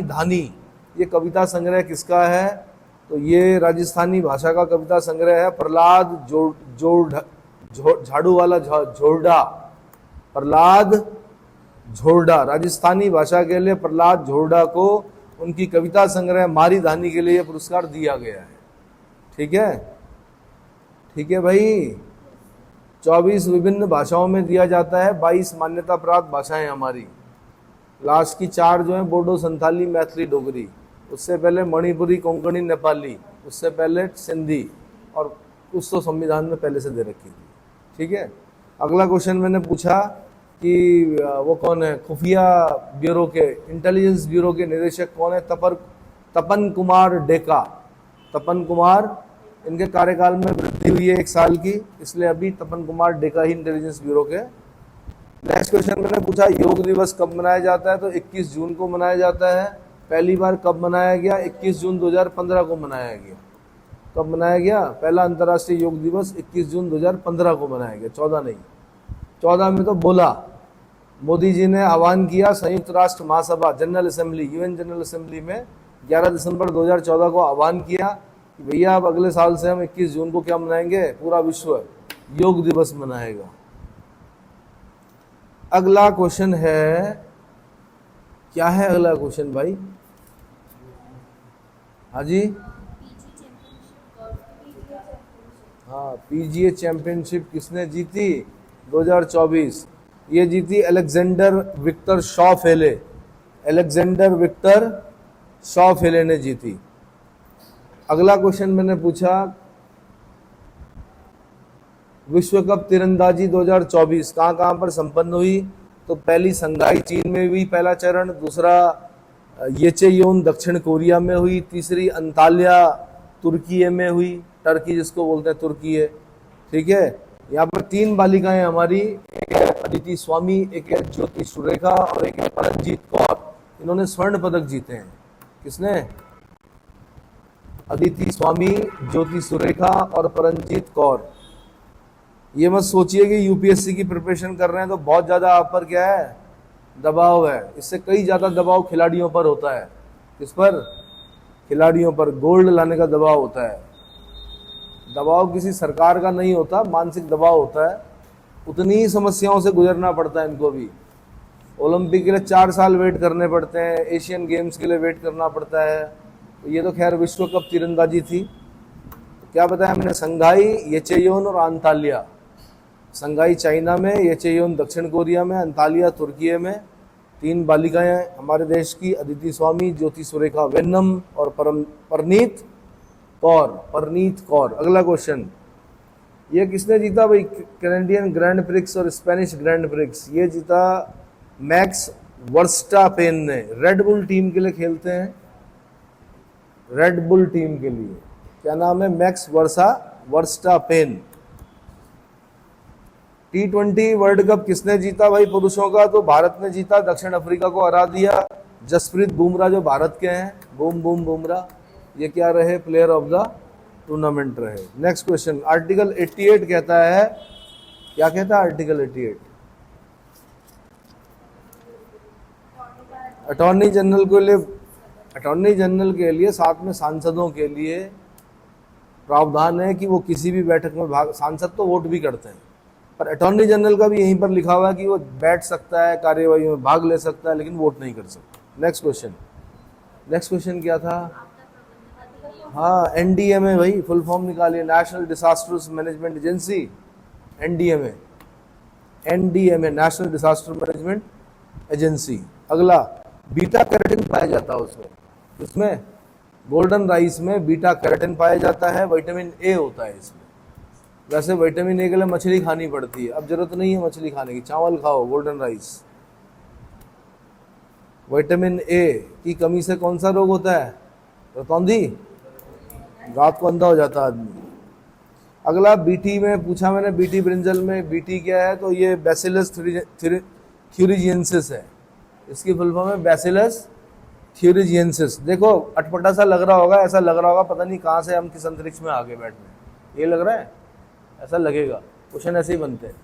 Speaker 1: धानी ये कविता संग्रह किसका है? तो ये राजस्थानी भाषा का कविता संग्रह है, प्रहलाद झाड़ू वाला झोरडा, प्रहलाद झोरडा, राजस्थानी भाषा के लिए प्रहलाद झोरडा को उनकी कविता संग्रह मारी धानी के लिए पुरस्कार दिया गया है। ठीक है, ठीक है भाई। 24 विभिन्न भाषाओं में दिया जाता है, 22 मान्यता प्राप्त भाषाएं हमारी। लास्ट की 4 जो है बोडो, संथाली, मैथिली, डोगरी। उससे पहले मणिपुरी, कोंकणी, नेपाली, उससे पहले सिंधी, और कुछ तो संविधान में पहले से दे रखी थी। ठीक है। अगला क्वेश्चन मैंने पूछा कि वो कौन है, खुफिया ब्यूरो के, इंटेलिजेंस ब्यूरो के निदेशक कौन है? तपन कुमार डेका। तपन कुमार, इनके कार्यकाल में वृद्धि छुट्टी हुई है 1 साल की, इसलिए अभी तपन कुमार डेका ही इंटेलिजेंस ब्यूरो के। नेक्स्ट क्वेश्चन मैंने पूछा योग दिवस कब मनाया जाता है, तो 21 जून को मनाया जाता है। पहली बार कब मनाया गया? 21 जून 2015 को मनाया गया। कब मनाया गया? पहला अंतर्राष्ट्रीय योग दिवस 21 जून 2015 को मनाया गया, 14 नहीं। 14 में तो बोला, मोदी जी ने आह्वान किया संयुक्त राष्ट्र महासभा general assembly, UN general assembly में 11 दिसंबर 2014 को आह्वान किया कि भैया अब अगले साल से हम 21 जून को क्या मनाएंगे? पूरा विश्व योग दिवस मनाएगा। अगला क्वेश्चन है, क्या है अगला क्वेश्चन भाई? हाँ जी, हाँ, पीजीए चैंपियनशिप किसने जीती? 2024। ये जीती अलेक्जेंडर विक्टर शॉफेले, अलेक्जेंडर विक्टर शॉफेले ने जीती। अगला क्वेश्चन मैंने पूछा, विश्व कप तीरंदाजी 2024 कहाँ कहाँ पर संपन्न हुई? तो पहली संघाई चीन में हुई पहला चरण, दूसरा येचेयोन दक्षिण कोरिया में हुई, तीसरी अंताल्या तुर्की में हुई, टर्की जिसको बोलते हैं तुर्की है, ठीक है। यहाँ पर 3 बालिकाएं हमारी, एक है अदिति स्वामी, एक है ज्योति सुरेखा और एक है परमजीत कौर। इन्होंने स्वर्ण पदक जीते हैं। किसने? अदिति स्वामी, ज्योति सुरेखा और परमजीत कौर। ये मत सोचिए कि यूपीएससी की प्रिपरेशन कर रहे हैं तो बहुत ज्यादा आप पर क्या है, दबाव है। इससे कई ज्यादा दबाव खिलाड़ियों पर होता है। किस पर? खिलाड़ियों पर गोल्ड लाने का दबाव होता है। दबाव किसी सरकार का नहीं होता, मानसिक दबाव होता है। उतनी ही समस्याओं से गुजरना पड़ता है इनको भी। ओलंपिक के लिए 4 साल वेट करने पड़ते हैं, एशियन गेम्स के लिए वेट करना पड़ता है। तो ये तो खैर विश्व कप तीरंदाजी थी। तो क्या बताया मैंने? संघाई, येचेयोन और अंताल्या। संघाई चाइना में, येचेयोन दक्षिण कोरिया में, अंताल्या तुर्की में। 3 बालिकाएं हमारे देश की, अदिति स्वामी, ज्योति सुरेखा वेन्नम और परनीत कौर। अगला क्वेश्चन, ये किसने जीता भाई? कैनेडियन ग्रैंड प्रिक्स और स्पेनिश ग्रैंड प्रिक्स। ये जीता मैक्स वर्स्टापेन ने। रेड बुल टीम के लिए खेलते हैं, रेड बुल टीम के लिए। क्या नाम है? Max Verstappen. T20 world cup किसने जीता भाई पुरुषों का? तो भारत ने जीता, दक्षिण अफ्रीका को हरा दिया। जसप्रीत बुमराह जो भारत के हैं, बूम बुमराह, ये क्या रहे? प्लेयर ऑफ द टूर्नामेंट रहे। नेक्स्ट क्वेश्चन, आर्टिकल 88 कहता है, क्या कहता है आर्टिकल 88? अटॉर्नी जनरल के लिए साथ में सांसदों के लिए प्रावधान है कि वो किसी भी बैठक में भाग, सांसद तो वोट भी करते हैं, पर अटॉर्नी जनरल का भी यहीं पर लिखा हुआ है कि वो बैठ सकता है, कार्यवाही में भाग ले सकता है, लेकिन वोट नहीं कर सकता। नेक्स्ट क्वेश्चन क्या था? हाँ, एनडीएमए भाई, फुल फॉर्म निकालिए, national disasters management agency. NDMA, national disaster management agency. अगला, बीटा कैरोटीन पाया जाता है उसमें। इसमें गोल्डन राइस में बीटा कैरोटीन पाया जाता है, विटामिन ए होता है इसमें। वैसे विटामिन ए के लिए मछली खानी पड़ती है, अब जरूरत नहीं है मछली खाने की, चावल खाओ, गोल्डन राइस। विटामिन ए की कमी से कौन सा रोग होता है? रतौंधी, रात को अंधा हो जाता है आदमी। अगला, बीटी में पूछा मैंने, बीटी ब्रिंजल में बीटी क्या है? तो ये बैसिलस थ्यूरिजिएंसिस है। इसकी फुल फॉर्म है बैसिलस थ्यूरिजिएंसिस। देखो अटपटा सा लग रहा होगा, ऐसा लग रहा होगा पता नहीं कहाँ से हम किस अंतरिक्ष में आगे बैठे, ये लग रहा है, ऐसा लगेगा। क्वेश्चन ऐसे ही बनते हैं,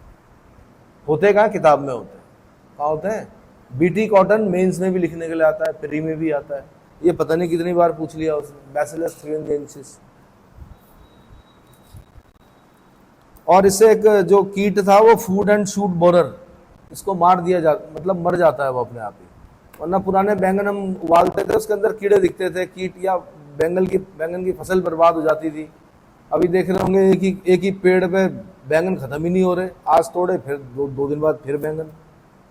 Speaker 1: होते कहाँ? किताब में होते हैं। कहाँ होते हैं? बीटी कॉटन मेंस में भी लिखने के लिए आता है, प्री में भी आता है। ये पता नहीं कितनी बार पूछ लिया उसने, बैसिलस थ्यूरिजिएंसिस। और इससे एक जो कीट था वो फूड एंड शूट बोरर, इसको मार दिया मतलब मर जाता है वो अपने आप ही। वरना पुराने बैंगन हम उबालते थे, उसके अंदर कीड़े दिखते थे, कीट, या बैंगन की फसल बर्बाद हो जाती थी। अभी देख रहे होंगे एक ही पेड़ पे बैंगन खत्म ही नहीं हो रहे, आज तोड़े फिर दो दिन बाद फिर बैंगन,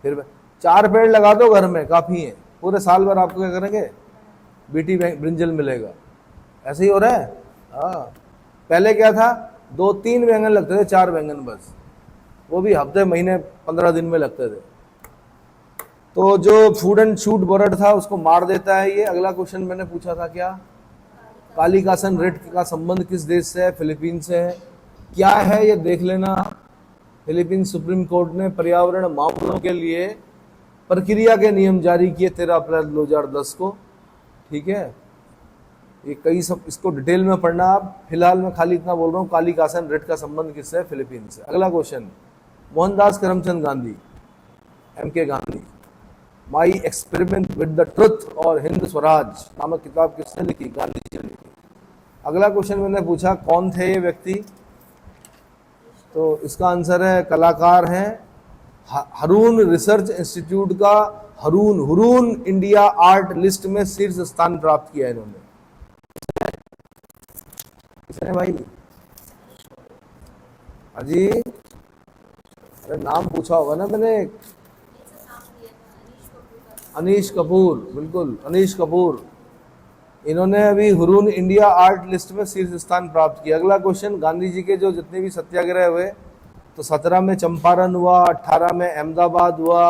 Speaker 1: फिर 4 पेड़ लगा दो घर में, काफ़ी है, पूरे साल भर आपको क्या करेंगे? बीटी ब्रिंजल मिलेगा। ऐसे ही हो रहा है। हाँ, पहले क्या था? 2-3 बैंगन लगते थे, 4 बैंगन बस, वो भी हफ्ते, महीने, 15 दिन में लगते थे। तो जो फूड एंड शूट बोरर था उसको मार देता है ये। अगला क्वेश्चन मैंने पूछा था क्या? कालिकासन रेट का संबंध किस देश से है? फिलीपींस से है। क्या है ये देख लेना। फिलीपीन सुप्रीम कोर्ट ने पर्यावरण मामलों के लिए प्रक्रिया के नियम जारी किए 13 अप्रैल 2010 को। ठीक है, ये कई सब इसको डिटेल में पढ़ना आप, फिलहाल मैं खाली इतना बोल रहा हूँ कालिक आसन रिट का संबंध किससे है? फिलीपीन से। अगला question, Mohandas Karamchand Gandhi, MK. Gandhi, my experiment with the truth और हिंद स्वराज नामक किताब किसने लिखी? गांधी जी ने लिखी। अगला क्वेश्चन मैंने पूछा कौन थे ये व्यक्ति, तो इसका आंसर है कलाकार हैं। हरून रिसर्च इंस्टीट्यूट का हुरून इंडिया आर्ट लिस्ट में शीर्ष स्थान प्राप्त किया इन्होंने। किसने भाई? अजी अरे नाम पूछा होगा ना मैंने। अनीश कपूर, बिल्कुल अनीश कपूर। इन्होंने अभी हुरून इंडिया आर्ट लिस्ट में शीर्ष स्थान प्राप्त किया। अगला क्वेश्चन, गांधी जी के जो जितने भी सत्याग्रह हुए, तो 17 में चंपारण हुआ, 18 में अहमदाबाद हुआ,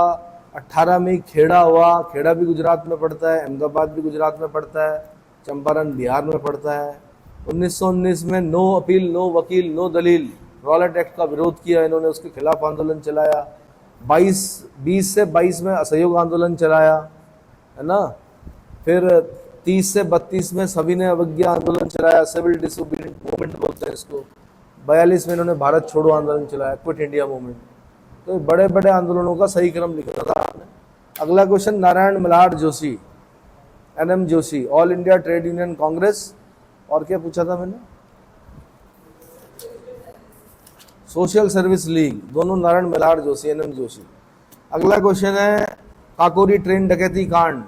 Speaker 1: 18 में खेड़ा हुआ। खेड़ा भी गुजरात में पड़ता है, अहमदाबाद भी गुजरात में पड़ता है, चंपारण बिहार में पड़ता है। 1919 में नो अपील नो वकील नो दलील रॉलेट एक्ट का विरोध किया इन्होंने, उसके खिलाफ आंदोलन चलाया। 20 से 22 में असहयोग आंदोलन चलाया, है ना। फिर 30 से 32 में सभी ने अवज्ञा आंदोलन चलाया, सिविल डिसोबीडिएंट मूवमेंट बोलते हैं इसको। 42 में इन्होंने भारत छोड़ो आंदोलन चलाया, क्विट इंडिया मूवमेंट। तो बड़े बड़े आंदोलनों का सही क्रम लिखा था आपने। अगला question, Narayan Malhar Joshi, N M. Joshi, All India Trade Union Congress, और क्या पूछा था मैंने? सोशल सर्विस लीग, दोनों नारायण मल्हार जोशी, एन.एम. जोशी। अगला क्वेश्चन है काकोरी ट्रेन डकैती कांड,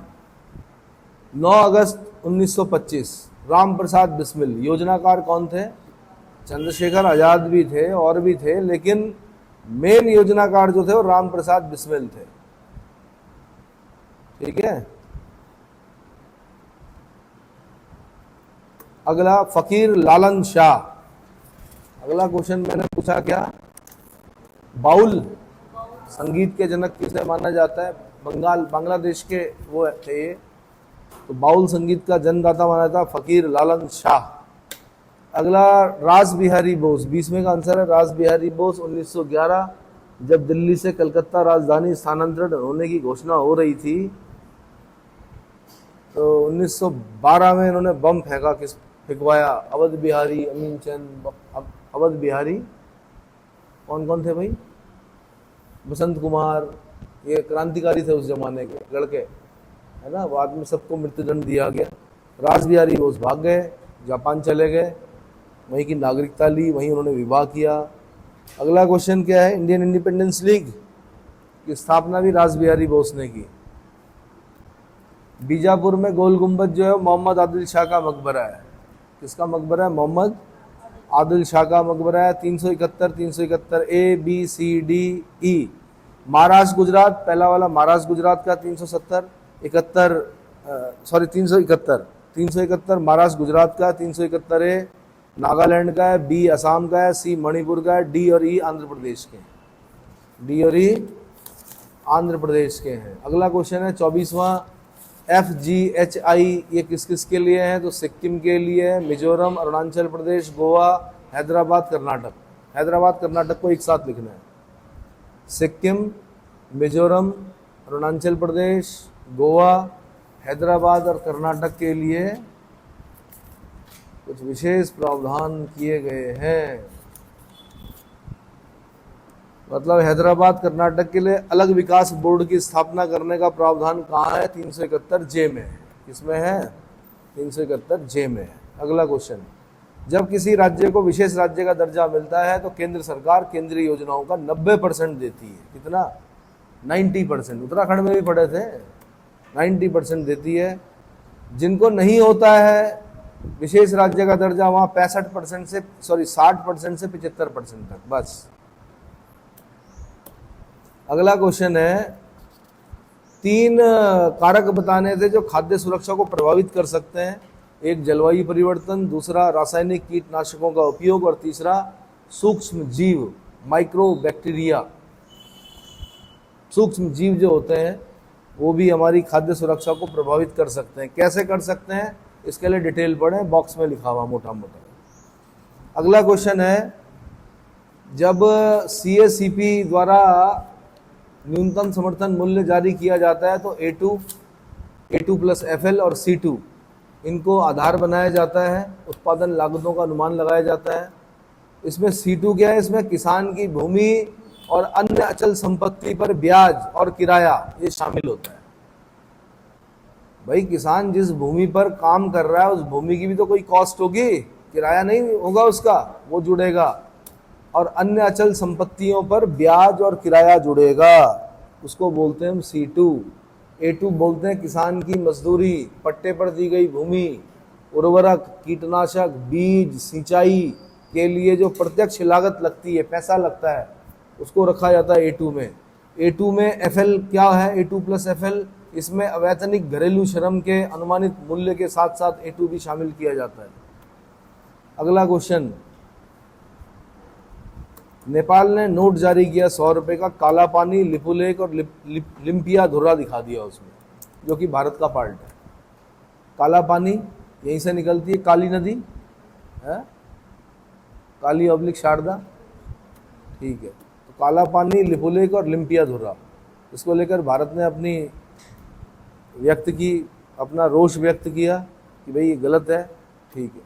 Speaker 1: 9 अगस्त 1925, राम प्रसाद बिस्मिल। योजनाकार कौन थे? चंद्रशेखर आजाद भी थे और भी थे, लेकिन मेन योजनाकार जो थे वो राम प्रसाद बिस्मिल थे। ठीक है। अगला, फकीर लालन शाह। अगला क्वेश्चन मैंने पूछा क्या? बाउल संगीत के जनक किसे माना जाता है? बांग्लादेश के वो थे ये, तो बाउल संगीत का जन्मदाता माना जाता फकीर लालन शाह। अगला, रास बिहारी बोस, 20वें का आंसर है रास बिहारी बोस। 1911 जब दिल्ली से कलकत्ता राजधानी स्थानांतरण होने की घोषणा हो रही थी, तो 1912 में इन्होंने बम फेंकवाया। अवध बिहारी, अमीन चंद, अवध बिहारी, कौन कौन थे भाई? बसंत कुमार, ये क्रांतिकारी थे उस जमाने के लड़के, है ना। बाद में सबको मृत्युदंड दिया गया। रास बिहारी बोस भाग गए, जापान चले गए, वहीं की नागरिकता ली, वहीं उन्होंने विवाह किया। अगला क्वेश्चन क्या है? इंडियन इंडिपेंडेंस लीग की स्थापना भी रास बिहारी बोस ने की। बीजापुर में गोल गुंबद जो है मोहम्मद आदिल शाह का मकबरा है। किसका मकबरा है? मोहम्मद आदिल शाह का मकबरा है। 371 A B C D E. Maharashtra Gujarat, पहला वाला महाराष्ट्र गुजरात का 371 महाराष्ट्र गुजरात का। 371 ए नागालैंड का है, बी असम का है, सी मणिपुर का है, डी और ई आंध्र प्रदेश के हैं। डी और ई आंध्र प्रदेश के हैं। अगला क्वेश्चन है 24वां, FGHI ये किस किस के लिए है? तो सिक्किम के लिए है, मिजोरम, अरुणाचल प्रदेश, गोवा, हैदराबाद, कर्नाटक। हैदराबाद कर्नाटक को एक साथ लिखना है। सिक्किम, मिजोरम, अरुणाचल प्रदेश, गोवा, हैदराबाद और कर्नाटक के लिए कुछ विशेष प्रावधान किए गए हैं। मतलब हैदराबाद कर्नाटक के लिए अलग विकास बोर्ड की स्थापना करने का प्रावधान कहाँ है? 371 जे में है। किसमें है? 371 जे में है। अगला क्वेश्चन, जब किसी राज्य को विशेष राज्य का दर्जा मिलता है तो केंद्र सरकार केंद्रीय योजनाओं का 90% देती है। कितना? 90%। उत्तराखंड में भी पढ़े थे, 90% देती है। जिनको नहीं होता है विशेष राज्य का दर्जा, वहाँ 60% से 75% तक बस। अगला क्वेश्चन है, 3 कारक बताने थे जो खाद्य सुरक्षा को प्रभावित कर सकते हैं। एक जलवायु परिवर्तन, दूसरा रासायनिक कीटनाशकों का उपयोग और तीसरा सूक्ष्म जीव, माइक्रो बैक्टीरिया। सूक्ष्म जीव जो होते हैं वो भी हमारी खाद्य सुरक्षा को प्रभावित कर सकते हैं। कैसे कर सकते हैं इसके लिए डिटेल पढ़ें, बॉक्स में लिखा हुआ मोटा मोटा। अगला क्वेश्चन है जब CACP द्वारा न्यूनतम समर्थन मूल्य जारी किया जाता है तो A2 प्लस FL और C2 इनको आधार बनाया जाता है, उत्पादन लागतों का अनुमान लगाया जाता है। इसमें C2 क्या है? इसमें किसान की भूमि और अन्य अचल संपत्ति पर ब्याज और किराया ये शामिल होता है। भाई किसान जिस भूमि पर काम कर रहा है उस भूमि की भी तो कोई कॉस्ट होगी, किराया नहीं होगा उसका, वो जुड़ेगा। और अन्य अचल संपत्तियों पर ब्याज और किराया जुड़ेगा, उसको बोलते हैं हम C2। A2 बोलते हैं किसान की मजदूरी, पट्टे पर दी गई भूमि, उर्वरक, कीटनाशक, बीज, सिंचाई के लिए जो प्रत्यक्ष लागत लगती है, पैसा लगता है, उसको रखा जाता है A2 में। A2 में FL क्या है? A2 प्लस FL, इसमें अवैतनिक घरेलू श्रम के अनुमानित मूल्य के साथ साथ A2 भी शामिल किया जाता है। अगला क्वेश्चन, नेपाल ने नोट जारी किया 100 रुपए का, काला पानी, लिपुलेख और लिम्पिया धुर्रा दिखा दिया उसमें, जो कि भारत का पार्ट है। काला पानी यहीं से निकलती है, काली नदी है, काली ऑब्लिक शारदा, ठीक है। तो काला पानी, लिपुलेख और लिम्पिया धुर्रा, इसको लेकर भारत ने अपना रोष व्यक्त किया कि भाई ये गलत है, ठीक है।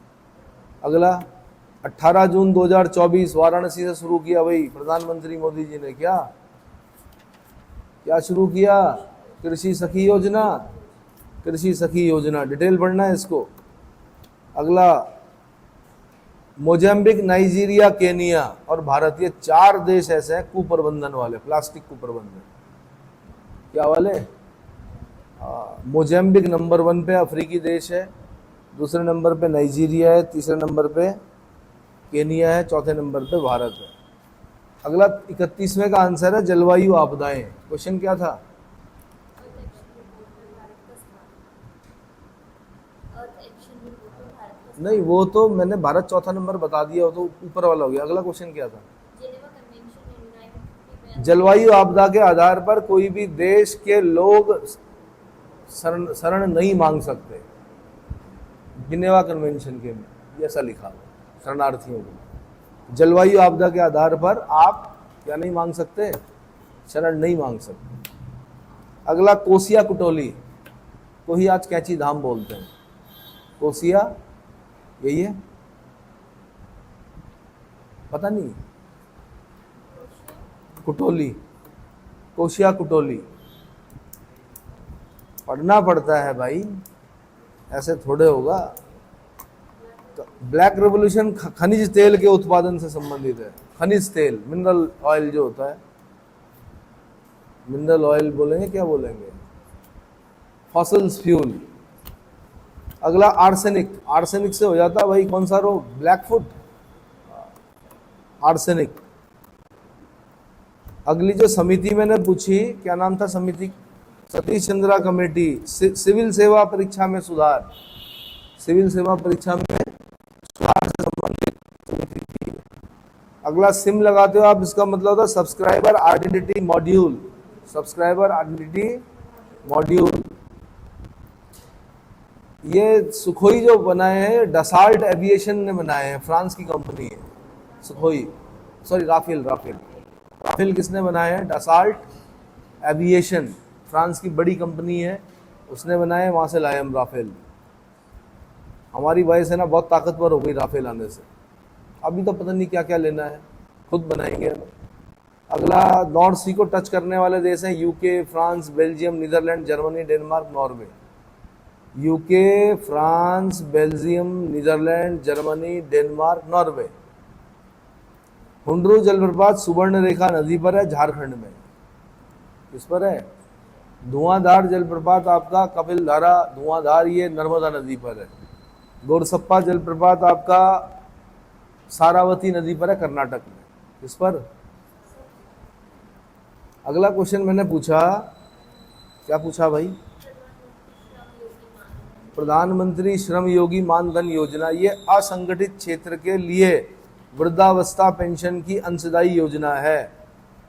Speaker 1: अगला, 18 जून 2024 वाराणसी से शुरू किया भाई प्रधानमंत्री मोदी जी ने। क्या शुरू किया? कृषि सखी योजना, कृषि सखी योजना, डिटेल पढ़ना है इसको। अगला, मोजाम्बिक, नाइजीरिया, केनिया और भारत, ये 4 देश ऐसे हैं कुप्रबंधन वाले, प्लास्टिक कुप्रबंधन। क्या वाले? मोजाम्बिक नंबर 1 पे अफ्रीकी देश है, दूसरे नंबर पे नाइजीरिया है, तीसरे नंबर पे केनिया है, चौथे नंबर पे भारत है। अगला 31वें का आंसर है जलवायु आपदाएं। क्वेश्चन क्या था? नहीं, वो तो मैंने भारत चौथा नंबर बता दिया, वो तो ऊपर वाला हो गया। अगला क्वेश्चन क्या था? जलवायु आपदा के आधार पर कोई भी देश के लोग शरण नहीं मांग सकते, जिनेवा कन्वेंशन के में ऐसा लिखा हुआ, शरणार्थियों को जलवायु आपदा के आधार पर आप क्या नहीं मांग सकते? शरण नहीं मांग सकते। अगला, कोसिया कुटोली को ही आज कैंची धाम बोलते हैं। कोसिया यही है? पता नहीं, कुटोली, कोसिया कुटोली पढ़ना पड़ता है भाई, ऐसे थोड़े होगा। ब्लैक रेवोल्यूशन खनिज तेल के उत्पादन से संबंधित है। खनिज तेल, मिनरल ऑयल जो होता है, मिनरल ऑयल बोलेंगे, क्या बोलेंगे? Fossils fuel. अगला, आर्सेनिक, आर्सेनिक से हो जाता है भाई कौन सा रोग? Blackfoot, arsenic. अगली जो समिति मैंने पूछी, क्या नाम था समिति? सतीश चंद्रा कमेटी, सिविल सेवा परीक्षा में सुधार, सिविल सेवा परीक्षा में सुधार से संबंधित समिति थी। अगला, सिम लगाते हो आप, इसका मतलब होता है subscriber identity module, subscriber identity module. ये सुखोई जो बनाए हैं, डसाल्ट एविएशन ने बनाए हैं, फ्रांस की कंपनी है सुखोई, सॉरी राफेल किसने बनाए हैं? डसाल्ट एविएशन, फ्रांस की बड़ी कंपनी है, उसने बनाए, वहाँ से लाए हम राफेल। हमारी वायुसेना बहुत ताकतवर हो गई राफेल आने से। अभी तो पता नहीं क्या क्या लेना है, खुद बनाएंगे। अगला, नॉर्थ सी को टच करने वाले देश हैं UK, France, Belgium, Netherlands, Germany, Denmark, Norway. UK, France, Belgium, Netherlands, Germany, Denmark, Norway. Hundru जलप्रपात सुवर्ण रेखा नदी पर है, झारखंड में। किस पर है? धुआंधार जलप्रपात आपका कपिलधारा धुआंधार, ये नर्मदा नदी पर है। गोरसप्पा जलप्रपात आपका सारावती नदी पर है, कर्नाटक में। इस पर अगला क्वेश्चन मैंने पूछा, क्या पूछा भाई? प्रधानमंत्री श्रम योगी मानधन योजना, ये असंगठित क्षेत्र के लिए वृद्धावस्था पेंशन की अंशदायी योजना है।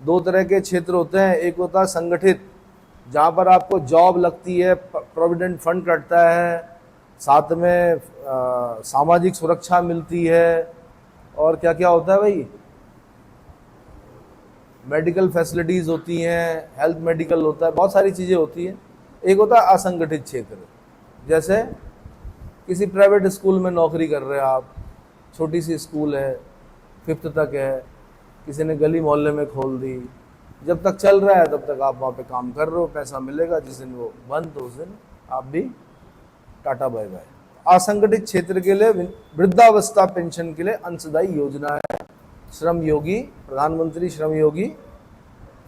Speaker 1: 2 तरह के क्षेत्र होते हैं, एक होता है संगठित, जहाँ पर आपको जॉब लगती है, प्रोविडेंट फंड कटता है, साथ में सामाजिक सुरक्षा मिलती है, और क्या क्या होता है भाई? मेडिकल फैसिलिटीज़ होती हैं, हेल्थ मेडिकल होता है, बहुत सारी चीज़ें होती हैं। एक होता है असंगठित क्षेत्र, जैसे किसी प्राइवेट स्कूल में नौकरी कर रहे हैं आप, छोटी सी स्कूल है, 5th तक है, किसी ने गली मोहल्ले में खोल दी, जब तक चल रहा है तब तक आप वहाँ पे काम कर रहे हो, पैसा मिलेगा, जिस दिन वो बंद तो उस दिन आप भी टाटा बाय बाय। असंगठित क्षेत्र के लिए वृद्धावस्था पेंशन के लिए अंशदायी योजना है श्रम योगी, प्रधानमंत्री श्रम योगी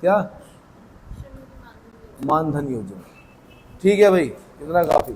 Speaker 1: क्या मानधन योजना। ठीक है भाई, इतना काफी।